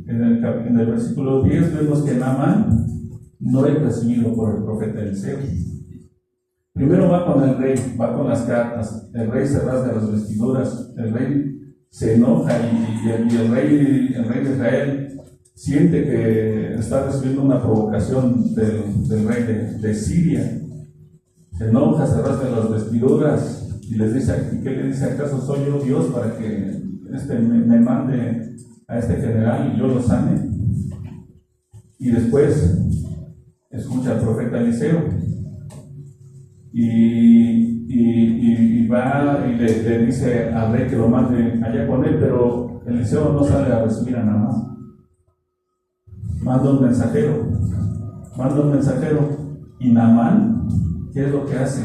en el versículo 10 vemos que Naamán no es recibido por el profeta Eliseo. Primero va con el rey, va con las cartas. El rey se rasga las vestiduras, el rey se enoja, y el rey de Israel siente que está recibiendo una provocación del rey de Siria. Se enoja, se rasga las vestiduras y les dice: ¿y qué le dice? ¿Acaso soy yo Dios para que me mande a este general y yo lo sane? Y después escucha al profeta Eliseo y va y le dice al rey que lo mande allá con él, pero Eliseo no sale a recibir a Naamán. Manda un mensajero, y Naamán, ¿qué es lo que hace?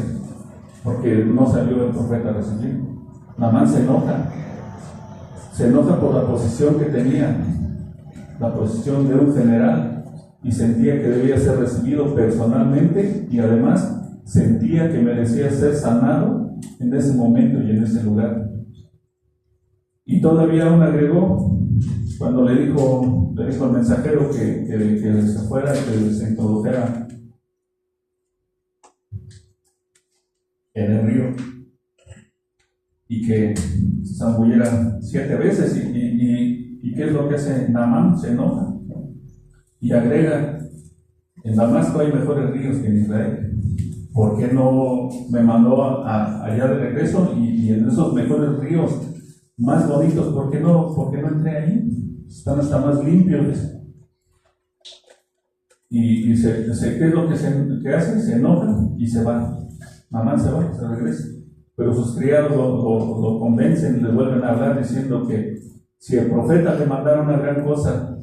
Porque no salió el profeta a recibir. Naamán se enoja por la posición que tenía, la posición de un general, y sentía que debía ser recibido personalmente, y además sentía que merecía ser sanado en ese momento y en ese lugar. Y todavía aún agregó, cuando le dijo al mensajero que se fuera, que se introdujera en el río, y que se zambulliera 7 veces. ¿Y qué es lo que hace Naamán? Se enoja y agrega: en Damasco hay mejores ríos que en Israel. ¿Por qué no me mandó allá de regreso? Y en esos mejores ríos más bonitos, ¿por qué no entré ahí? Están hasta más limpios. ¿Qué es lo que hace? Se enoja y se va. Naamán se va, se regresa. Pero sus criados lo convencen y le vuelven a hablar diciendo que si el profeta le mandara una gran cosa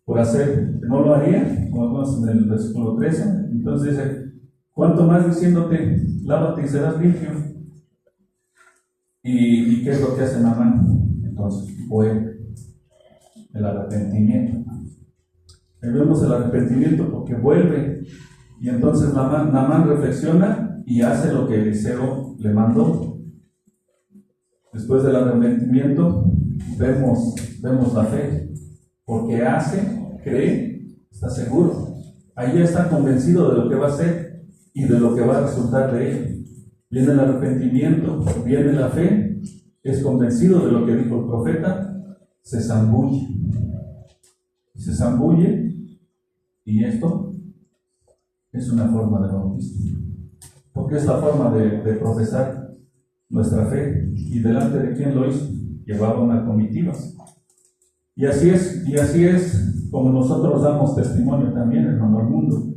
por hacer, ¿no lo haría? Como vemos en el versículo 13. Entonces dice: ¿cuánto más diciéndote, lávate y serás limpio? ¿Y qué es lo que hace Naamán? Entonces vuelve el arrepentimiento. Ahí vemos el arrepentimiento porque vuelve. Y entonces Naamán reflexiona y hace lo que Eliseo le mandó. Después del arrepentimiento vemos la fe, porque cree, está seguro. Ahí ya está convencido de lo que va a hacer y de lo que va a resultar de ello. Viene el arrepentimiento, viene la fe, es convencido de lo que dijo el profeta, se zambulle. Y esto es una forma de bautismo, porque es la forma de profesar nuestra fe. ¿Y delante de quién lo hizo? Llevaba una comitiva. Y así es como nosotros damos testimonio también, hermano, al mundo.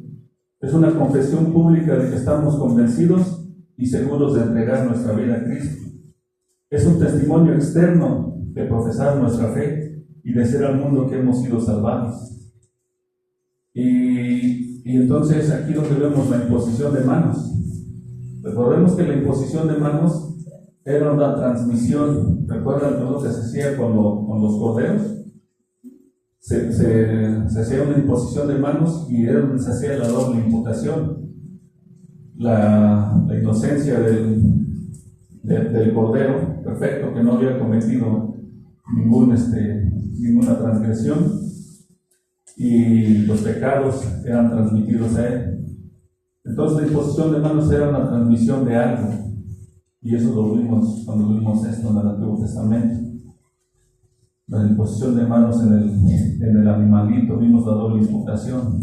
Es una confesión pública de que estamos convencidos y seguros de entregar nuestra vida a Cristo. Es un testimonio externo de profesar nuestra fe y de ser al mundo que hemos sido salvados. Y entonces aquí donde vemos la imposición de manos. Recordemos que la imposición de manos era una transmisión. ¿Recuerdan lo que se hacía con los corderos? Se hacía una imposición de manos y era donde se hacía la doble imputación. La inocencia del cordero perfecto, que no había cometido ninguna transgresión, y los pecados eran transmitidos a él. Entonces la imposición de manos era una transmisión de algo, y eso lo vimos cuando vimos esto en el Antiguo Testamento. La imposición de manos en el animalito, vimos la doble imputación.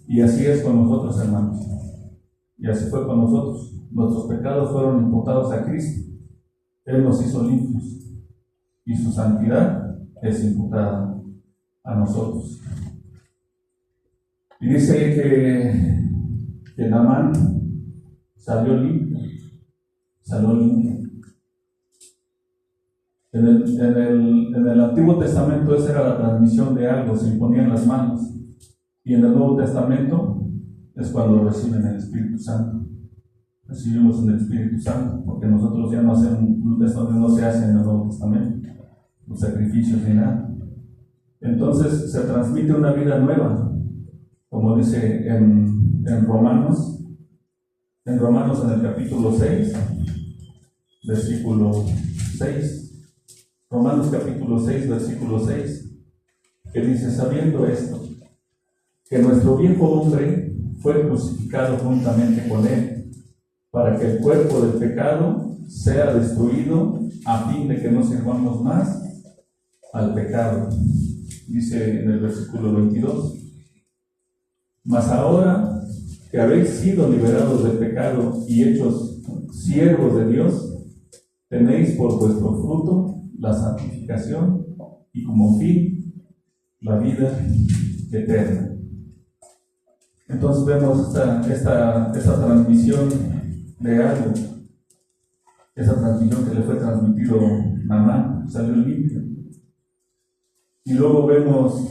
Y así es con nosotros, hermanos. Y así fue con nosotros. Nuestros pecados fueron imputados a Cristo. Él nos hizo limpios. Y su santidad es imputada a nosotros. Y dice que Naamán salió limpio. En el Antiguo Testamento esa era la transmisión de algo, se imponían las manos. Y en el Nuevo Testamento es cuando reciben el Espíritu Santo. Recibimos el Espíritu Santo, porque nosotros ya no se hace en el Nuevo Testamento, los sacrificios ni nada. Entonces se transmite una vida nueva, como dice en Romanos en el capítulo 6, versículo 6. Romanos capítulo 6, versículo 6, que dice: sabiendo esto, que nuestro viejo hombre fue crucificado juntamente con él, para que el cuerpo del pecado sea destruido, a fin de que no sirvamos más al pecado. Dice en el versículo 22: mas ahora que habéis sido liberados del pecado y hechos siervos de Dios, tenéis por vuestro fruto la santificación y como fin la vida eterna. Entonces vemos esta transmisión de algo, esa transmisión que le fue transmitido a Naamán, salió limpio. Y luego vemos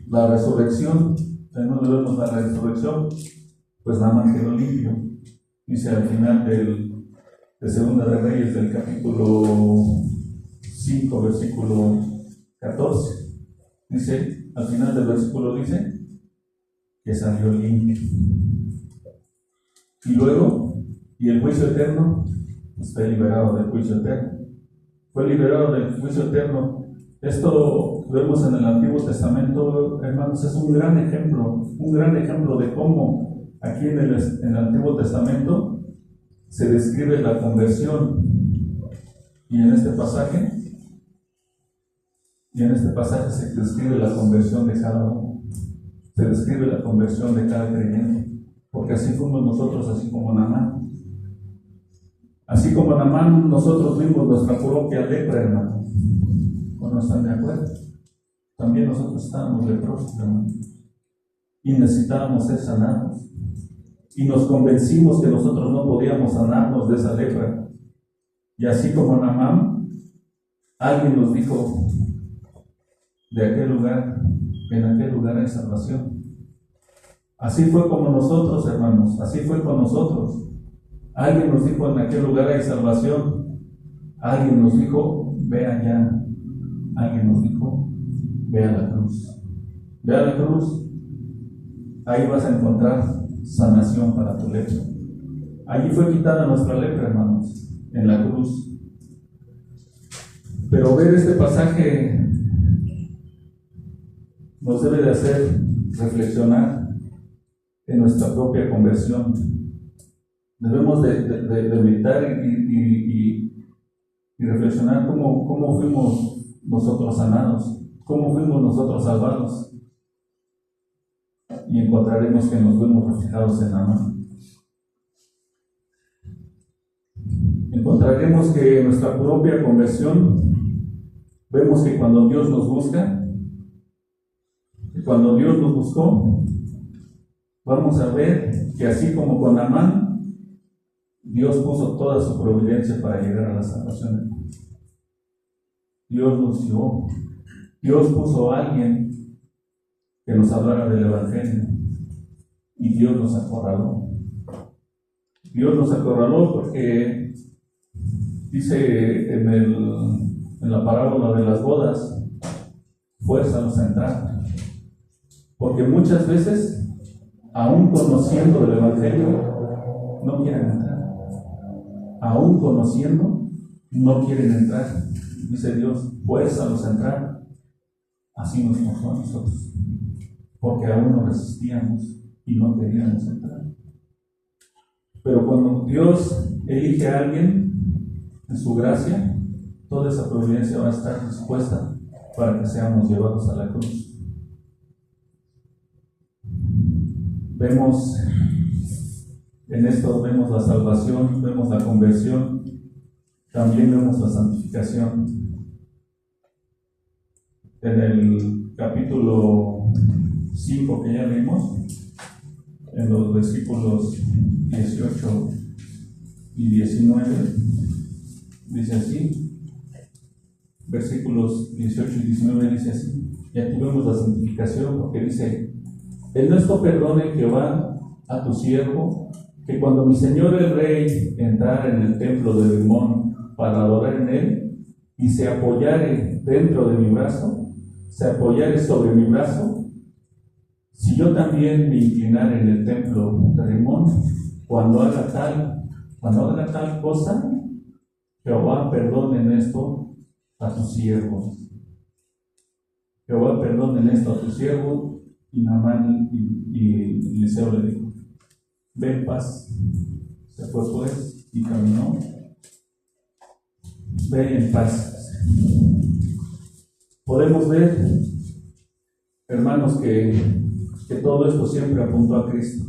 la resurrección. En donde vemos la resurrección, pues Naamán quedó limpio. Dice al final de Segunda de Reyes, del capítulo 5, versículo 14. Dice, al final del versículo dice que salió limpio. Y luego, y el juicio eterno, pues fue liberado del juicio eterno. Fue liberado del juicio eterno. Esto vemos en el Antiguo Testamento, hermanos, es un gran ejemplo de cómo aquí en el Antiguo Testamento se describe la conversión. Y en este pasaje se describe la conversión de cada uno. Se describe la conversión de cada creyente. Porque así fuimos nosotros, así como Naamán. Así como Naamán, nosotros vimos nuestra propia lepra, hermano. ¿O no están de acuerdo? También nosotros estábamos leprosos, hermano. Y necesitábamos ser sanados. Y nos convencimos que nosotros no podíamos sanarnos de esa lepra. Y así como Naamán, alguien nos dijo, de aquel lugar, en aquel lugar hay salvación. Así fue como nosotros, hermanos, así fue con nosotros. Alguien nos dijo, en aquel lugar hay salvación. Alguien nos dijo, ve allá. Alguien nos dijo, ve a la cruz. Ve a la cruz. Ahí vas a encontrar sanación para tu lepra. Allí fue quitada nuestra lepra, hermanos, en la cruz. Pero ver este pasaje nos debe de hacer reflexionar en nuestra propia conversión. Debemos de meditar y reflexionar cómo fuimos nosotros sanados, cómo fuimos nosotros salvados. Y encontraremos que nos vemos reflejados en Naamán. Encontraremos que en nuestra propia conversión vemos que cuando Dios nos busca, cuando Dios nos buscó, vamos a ver que así como con Naamán, Dios puso toda su providencia para llegar a la salvación. Dios nos dio, Dios puso a alguien que nos hablara del Evangelio y Dios nos acorraló. Dios nos acorraló porque dice en la parábola de las bodas, fuérzalos a entrar. Porque muchas veces, aún conociendo el Evangelio, no quieren entrar. Aún conociendo, no quieren entrar. Dice Dios, fuérzalos a entrar. Así nos pasó a nosotros. Porque aún no resistíamos y no queríamos entrar. Pero cuando Dios elige a alguien, en su gracia, toda esa providencia va a estar dispuesta para que seamos llevados a la cruz. Vemos en esto, vemos la salvación, vemos la conversión, también vemos la santificación. En el capítulo 5 que ya leímos, en los versículos 18 y 19, dice así, versículos 18 y 19 dice así, y aquí vemos la santificación porque dice, en esto perdone Jehová a tu siervo, que cuando mi señor el rey entrara en el templo de Rimón para adorar en él, y se apoyare dentro de mi brazo, se apoyare sobre mi brazo, si yo también me inclinare en el templo de Rimón, cuando haga tal cosa, Jehová perdone en esto a tu siervo. Jehová perdone en esto a tu siervo. Y Naamán y Eliseo le dijo, ve en paz. Se fue pues y caminó. Ve en paz. Podemos ver, hermanos, que todo esto siempre apuntó a Cristo.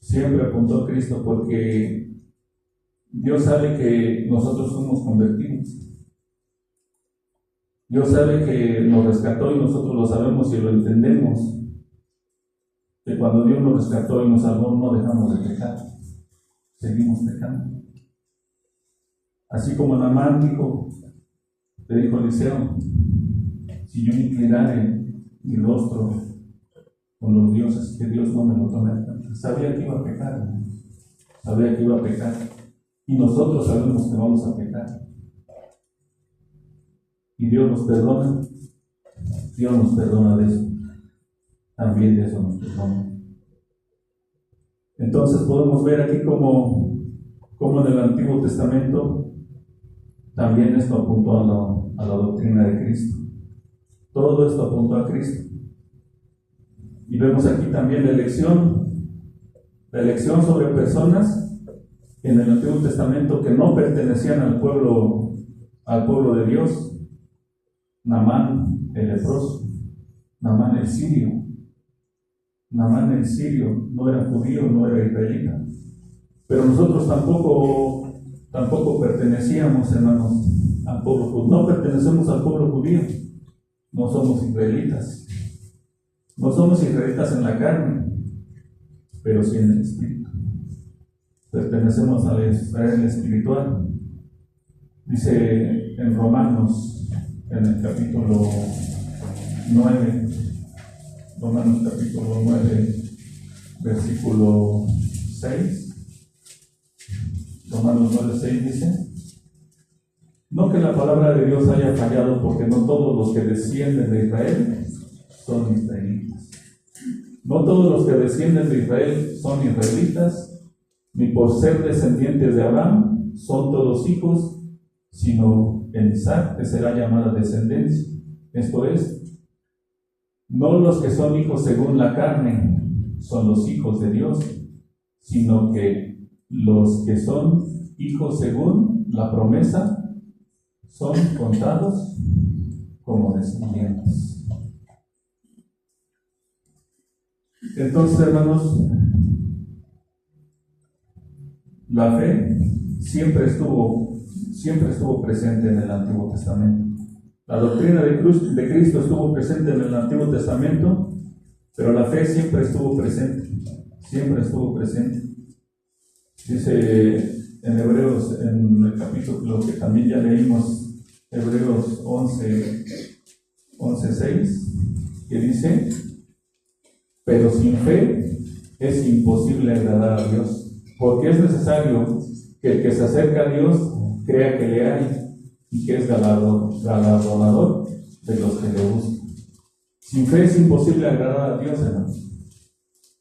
Siempre apuntó a Cristo porque Dios sabe que nosotros fuimos convertidos. Dios sabe que nos rescató y nosotros lo sabemos y lo entendemos. Que cuando Dios nos rescató y nos salvó, no dejamos de pecar. Seguimos pecando. Así como Naamán le dijo a Eliseo, si yo inclinare mi rostro con los dioses, que Dios no me lo tome en cuenta. Sabía que iba a pecar. Sabía que iba a pecar. Y nosotros sabemos que vamos a pecar. Y Dios nos perdona de eso. También de eso nos perdona. Entonces podemos ver aquí como en el Antiguo Testamento también esto apuntó a la doctrina de Cristo. Todo esto apuntó a Cristo. Y vemos aquí también la elección sobre personas en el Antiguo Testamento que no pertenecían al pueblo de Dios. Naamán el leproso, Naamán el sirio. Naamán el sirio no era judío, no era israelita. Pero nosotros tampoco pertenecíamos, hermanos, al pueblo judío. No pertenecemos al pueblo judío. No somos israelitas. No somos israelitas en la carne, pero sí en el espíritu. Pertenecemos al Israel espiritual. Dice en Romanos, en el capítulo 9, Romanos capítulo 9, versículo 6. Romanos 9, 6 dice: no que la palabra de Dios haya fallado, porque no todos los que descienden de Israel son israelitas. No todos los que descienden de Israel son israelitas, ni por ser descendientes de Abraham son todos hijos, sino en Isaac que será llamada descendencia. Esto es, no los que son hijos según la carne son los hijos de Dios, sino que los que son hijos según la promesa son contados como descendientes. Entonces, hermanos, la fe siempre estuvo presente en el Antiguo Testamento. La doctrina de Cristo estuvo presente en el Antiguo Testamento, pero la fe siempre estuvo presente. Dice en Hebreos, en el capítulo que también ya leímos, Hebreos 11:6, que dice: pero sin fe es imposible agradar a Dios, porque es necesario que el que se acerca a Dios crea que le hay y que es galardonador de los que le buscan. Sin fe es imposible agradar a Dios, hermano.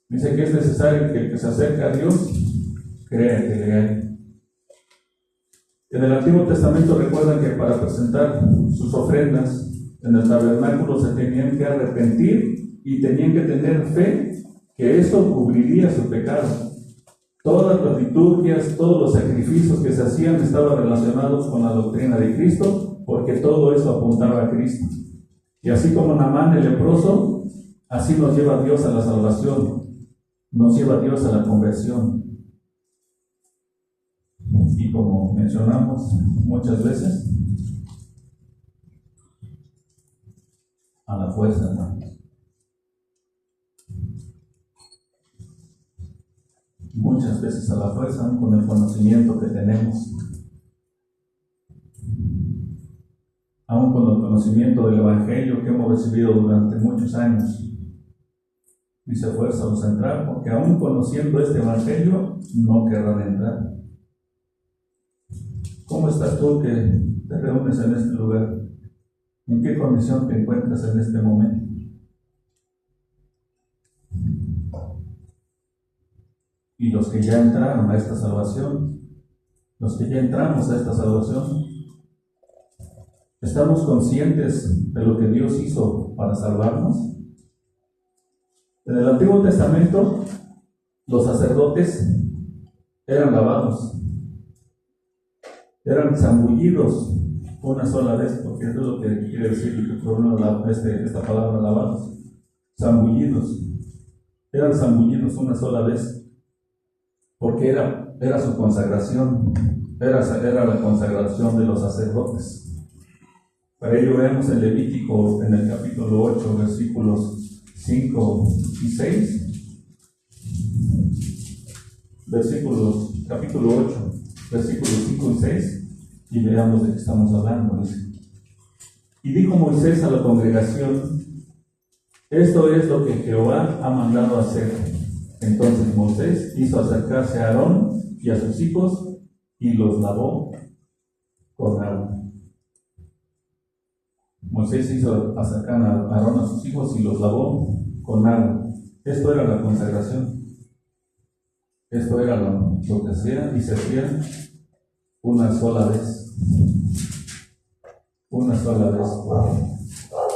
Dice que es necesario que el que se acerca a Dios crea que le hay. En el Antiguo Testamento recuerdan que para presentar sus ofrendas en el tabernáculo se tenían que arrepentir y tenían que tener fe que eso cubriría su pecado. Todas las liturgias, todos los sacrificios que se hacían estaban relacionados con la doctrina de Cristo, porque todo eso apuntaba a Cristo. Y así como Naamán el leproso, así nos lleva Dios a la salvación, nos lleva Dios a la conversión. Y como mencionamos muchas veces, a la fuerza, hermanos. Muchas veces a la fuerza, aún con el conocimiento que tenemos, aún con el conocimiento del Evangelio que hemos recibido durante muchos años. Dice: fuérzalos a entrar, porque aún conociendo este Evangelio no querrán entrar. ¿Cómo estás tú que te reúnes en este lugar? ¿En qué condición te encuentras en este momento? Y los que ya entraron a esta salvación, los que ya entramos a esta salvación, ¿estamos conscientes de lo que Dios hizo para salvarnos? En el Antiguo Testamento, los sacerdotes eran lavados, eran zambullidos una sola vez, porque eso es lo que quiere decir esta palabra lavados, zambullidos. Eran zambullidos una sola vez, porque era su consagración, era la consagración de los sacerdotes. Para ello vemos en Levítico, en el capítulo 8, versículos 5 y 6. Capítulo 8, versículos 5 y 6, y veamos de qué estamos hablando. Dice: y dijo Moisés a la congregación: esto es lo que Jehová ha mandado hacer. Entonces Moisés hizo acercarse a Aarón y a sus hijos y los lavó con agua. Moisés hizo acercar a Aarón a sus hijos y los lavó con agua. Esto era la consagración. Esto era lo que hacía, y se hacía una sola vez. Una sola vez.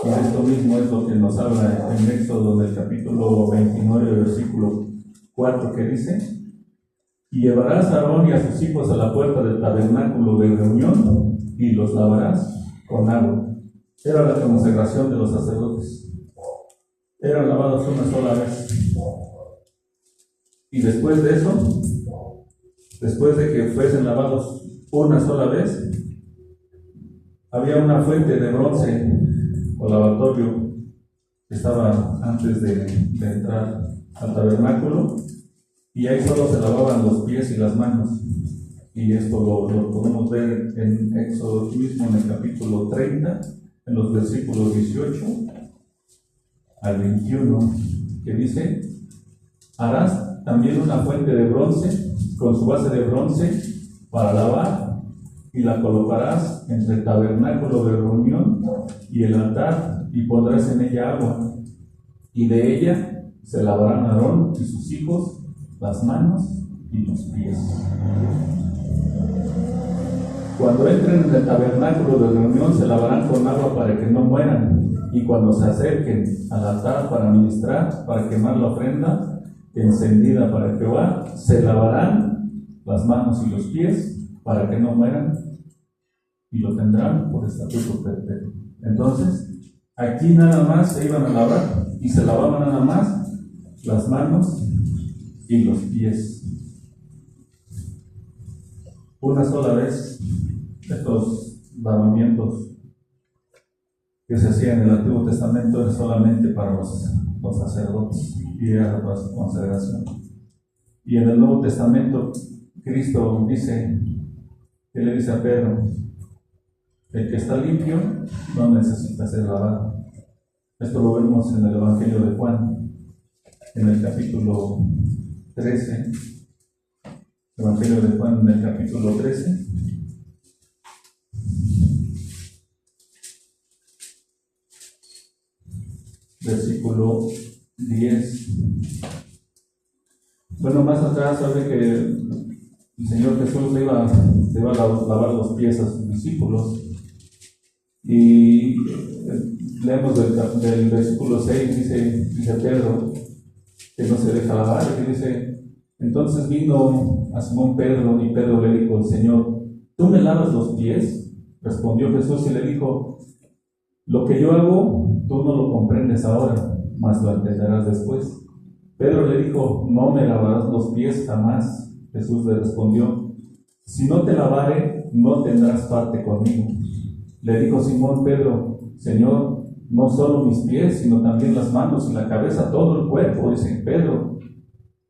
Y esto mismo es lo que nos habla en Éxodo, del capítulo 29, versículo 4, que dice: Y llevarás a Aarón y a sus hijos a la puerta del tabernáculo de reunión y los lavarás con agua. Era la consagración de los sacerdotes. Eran lavados una sola vez. Y después de eso, después de que fuesen lavados una sola vez, había una fuente de bronce o lavatorio que estaba antes de entrar al tabernáculo, y ahí solo se lavaban los pies y las manos. Y esto lo podemos ver en Éxodo mismo, en el capítulo 30, en los versículos 18 al 21, que dice: harás también una fuente de bronce con su base de bronce para lavar, y la colocarás entre el tabernáculo de reunión y el altar, y pondrás en ella agua, y de ella se lavarán Aarón y sus hijos las manos y los pies. Cuando entren en el tabernáculo de reunión se lavarán con agua para que no mueran, y cuando se acerquen al altar para ministrar, para quemar la ofrenda encendida para Jehová, se lavarán las manos y los pies para que no mueran, y lo tendrán por estatuto perpetuo. Entonces, aquí nada más se iban a lavar, y se lavaban nada más las manos y los pies. Una sola vez. Estos lavamientos que se hacían en el Antiguo Testamento eran solamente para los sacerdotes, y era para su consagración. Y en el Nuevo Testamento, Cristo dice, que le dice a Pedro: el que está limpio no necesita ser lavado. Esto lo vemos en el Evangelio de Juan, en el capítulo 13. Evangelio de Juan, en el capítulo 13. Versículo 10. Bueno, más atrás sabe que el Señor Jesús le iba a lavar los pies a sus discípulos, y leemos del versículo 6, dice Pedro que no se deja lavar, y dice: entonces vino a Simón Pedro, y Pedro le dijo: Señor, ¿tú me lavas los pies? Respondió Jesús y le dijo: lo que yo hago tú no lo comprendes ahora, mas lo entenderás después. Pedro le dijo: no me lavarás los pies jamás. Jesús le respondió: si no te lavare, no tendrás parte conmigo. Le dijo Simón Pedro: Señor, no solo mis pies, sino también las manos y la cabeza, todo el cuerpo. Dice Pedro.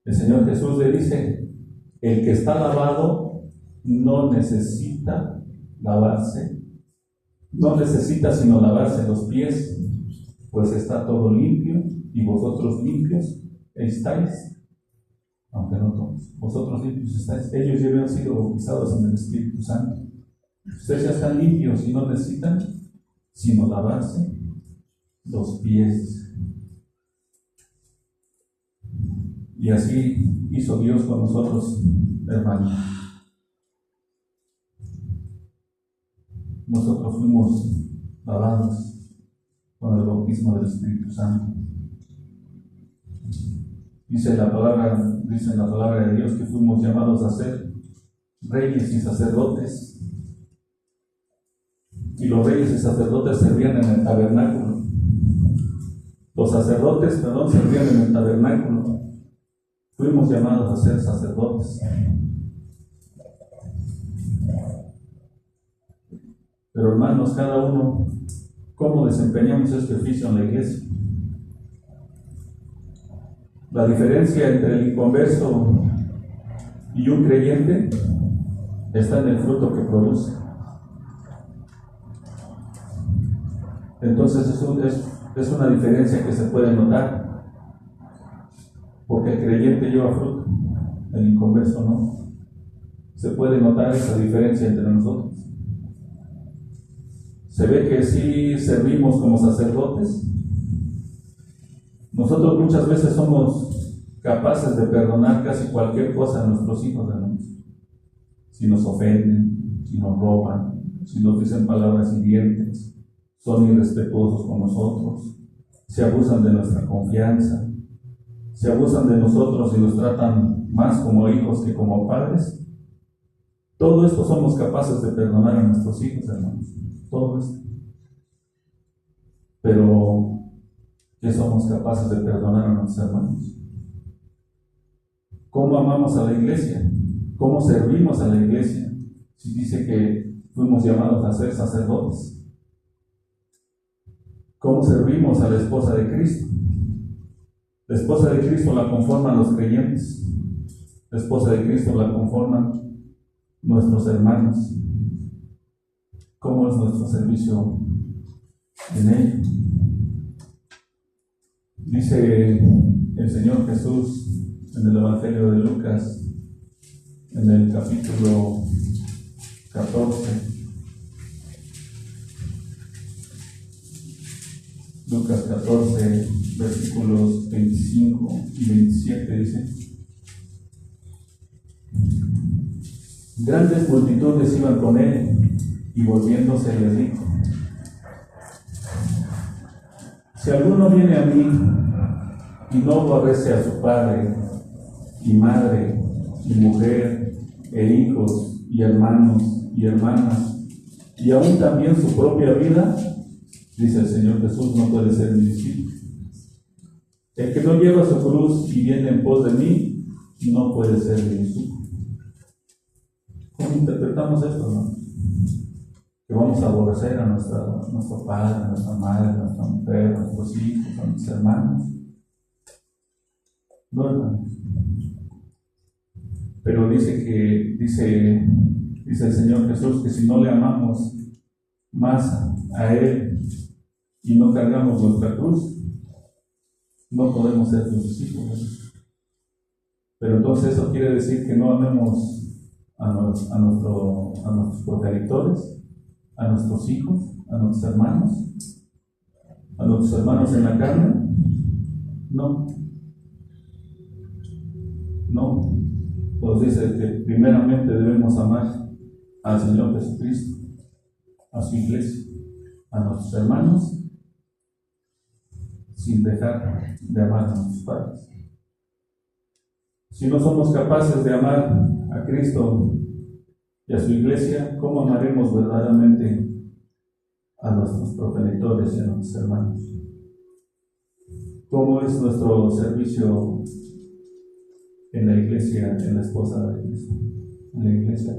El Señor Jesús le dice: el que está lavado no necesita lavarse, no necesita sino lavarse los pies, pues está todo limpio, y vosotros limpios estáis, aunque no todos, vosotros limpios estáis. Ellos ya habían sido bautizados en el Espíritu Santo. Ustedes ya están limpios y no necesitan sino lavarse los pies. Y así hizo Dios con nosotros, hermanos. Nosotros fuimos lavados con el bautismo del Espíritu Santo. Dice en la palabra de Dios que fuimos llamados a ser reyes y sacerdotes. Y los reyes y sacerdotes servían en el tabernáculo. Los sacerdotes, servían en el tabernáculo. Fuimos llamados a ser sacerdotes. Pero hermanos, cada uno, ¿cómo desempeñamos este oficio en la iglesia? La diferencia entre el inconverso y un creyente está en el fruto que produce. Entonces es una diferencia que se puede notar, porque el creyente lleva fruto, el inconverso no. Se puede notar esa diferencia entre nosotros. Se ve que sí servimos como sacerdotes. Nosotros muchas veces somos capaces de perdonar casi cualquier cosa a nuestros hijos, hermanos. Si nos ofenden, si nos roban, si nos dicen palabras hirientes, son irrespetuosos con nosotros, se abusan de nuestra confianza, se abusan de nosotros y nos tratan más como hijos que como padres. Todo esto somos capaces de perdonar a nuestros hijos, hermanos. Todo esto. Pero, ¿qué somos capaces de perdonar a nuestros hermanos? ¿Cómo amamos a la iglesia? ¿Cómo servimos a la iglesia? Si dice que fuimos llamados a ser sacerdotes. ¿Cómo servimos a la esposa de Cristo? La esposa de Cristo la conforman los creyentes. La esposa de Cristo la conforman nuestros hermanos. ¿Cómo es nuestro servicio en ello? Dice el Señor Jesús en el Evangelio de Lucas, en el capítulo 14, Lucas 14, versículos 25 y 27, dice: grandes multitudes iban con él, y volviéndose les dijo: si alguno viene a mí y no aborrece a su padre y madre y mujer e hijos y hermanos y hermanas, y aún también su propia vida, dice el Señor Jesús, no puede ser mi discípulo. El que no lleva su cruz y viene en pos de mí, no puede ser mi discípulo. ¿Cómo interpretamos esto, no? Que vamos a aborrecer a nuestro padre, a nuestra madre, a nuestra mujer, a nuestros hijos, a nuestros hermanos. No, hermanos. Pero dice el Señor Jesús que si no le amamos más a Él y no cargamos nuestra cruz, no podemos ser sus discípulos. Pero entonces eso quiere decir que no amemos a nuestros progenitores, a nuestros hijos, a nuestros hermanos en la carne. No. Pues dice que primeramente debemos amar al Señor Jesucristo, a su iglesia, a nuestros hermanos, sin dejar de amar a nuestros padres. Si no somos capaces de amar a Cristo y a su iglesia, ¿cómo amaremos verdaderamente a nuestros progenitores y a nuestros hermanos? ¿Cómo es nuestro servicio en la iglesia, en la esposa de Cristo, en la iglesia?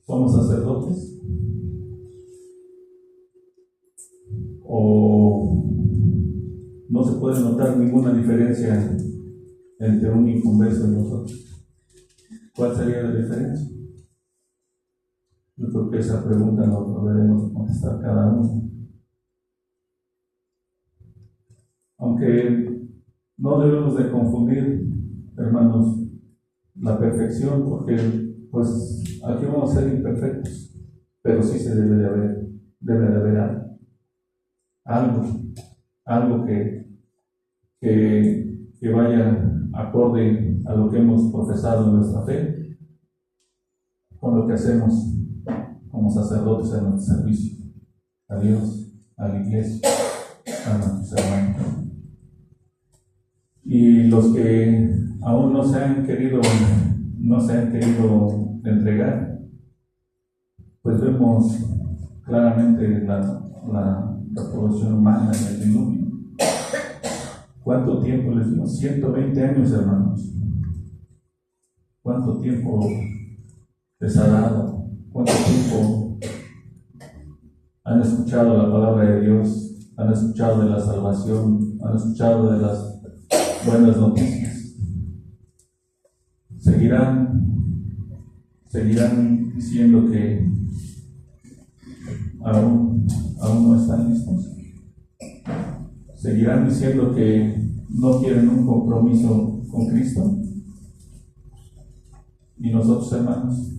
¿Somos sacerdotes? ¿O no se puede notar ninguna diferencia entre un inconverso y nosotros? ¿Cuál sería la diferencia? Yo creo que esa pregunta nos debemos contestar cada uno. Aunque no debemos de confundir, hermanos, la perfección, porque pues aquí vamos a ser imperfectos, pero sí se debe de haber algo que vaya acorde a lo que hemos profesado en nuestra fe, con lo que hacemos como sacerdotes en nuestro servicio a Dios, a la iglesia, a nuestros hermanos. Y los que aún no se han querido entregar, pues vemos claramente la reproducción humana y el diluvio. ¿Cuánto tiempo les dio? 120 años, hermanos. ¿Cuánto tiempo les ha dado? ¿Cuánto tiempo han escuchado la palabra de Dios? ¿Han escuchado de la salvación? ¿Han escuchado de las buenas noticias? Seguirán diciendo que aún no están listos. Seguirán diciendo que no quieren un compromiso con Cristo. Y nosotros, hermanos,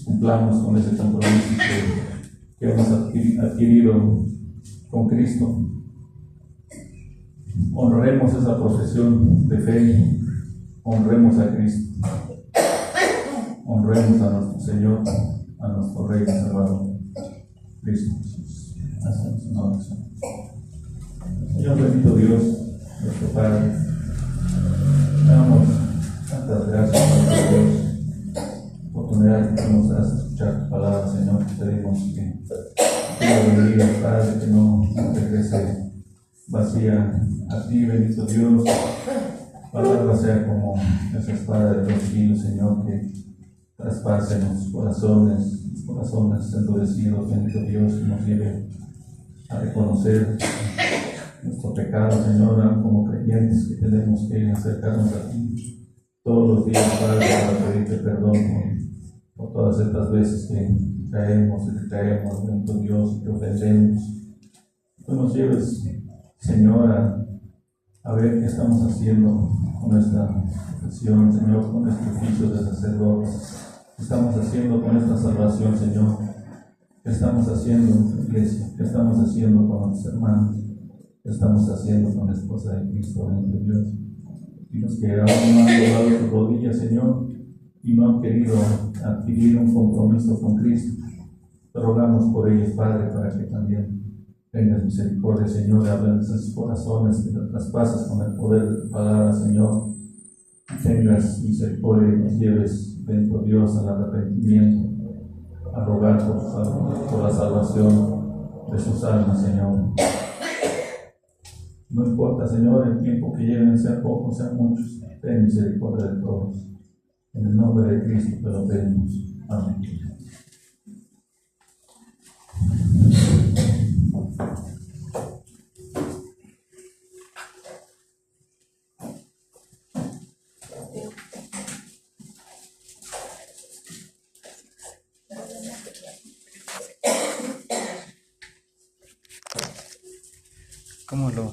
cumplamos con ese compromiso que hemos adquirido con Cristo. Honremos esa profesión de fe, honremos a Cristo, honremos a nuestro Señor, a nuestro Rey y Salvador, Cristo Jesús. Hacemos una oración. Señor bendito Dios, nuestro Padre, te damos Tantas gracias, Padre Dios, oportunidad que nos das de escuchar tu palabra, Señor. Te pedimos que la bendiga, Padre, que no regrese vacía a ti, bendito Dios. Palabra sea como esa espada de 2 kilos, Señor, que traspase los corazones endurecidos, bendito Dios, que nos lleve a reconocer nuestro pecado, Señor, como creyentes que tenemos que acercarnos a ti todos los días, Padre, para pedirte perdón por todas estas veces que caemos y que caemos, bendito Dios, y que ofendemos. Tú nos lleves, Señor, a ver qué estamos haciendo con nuestra profesión, Señor, con nuestro oficio de sacerdote. ¿Qué estamos haciendo con esta salvación, Señor? ¿Qué estamos haciendo en tu iglesia? ¿Qué estamos haciendo con nuestros hermanos? ¿Qué estamos haciendo con la esposa de Cristo, bendito Dios? Y los que aún no han doblado sus rodillas, Señor, y no han querido adquirir un compromiso con Cristo, te rogamos por ellos, Padre, para que también tengas misericordia, Señor, y hablen esos corazones que te traspasas con el poder de tu palabra, Señor. Tengas misericordia y nos lleves, bendito Dios, al arrepentimiento, a rogar por la salvación de sus almas, Señor. No importa, Señor, el tiempo que lleven, sea poco, sean muchos, ten misericordia de todos. En el nombre de Cristo te lo pedimos. Amén. ¿Cómo lo?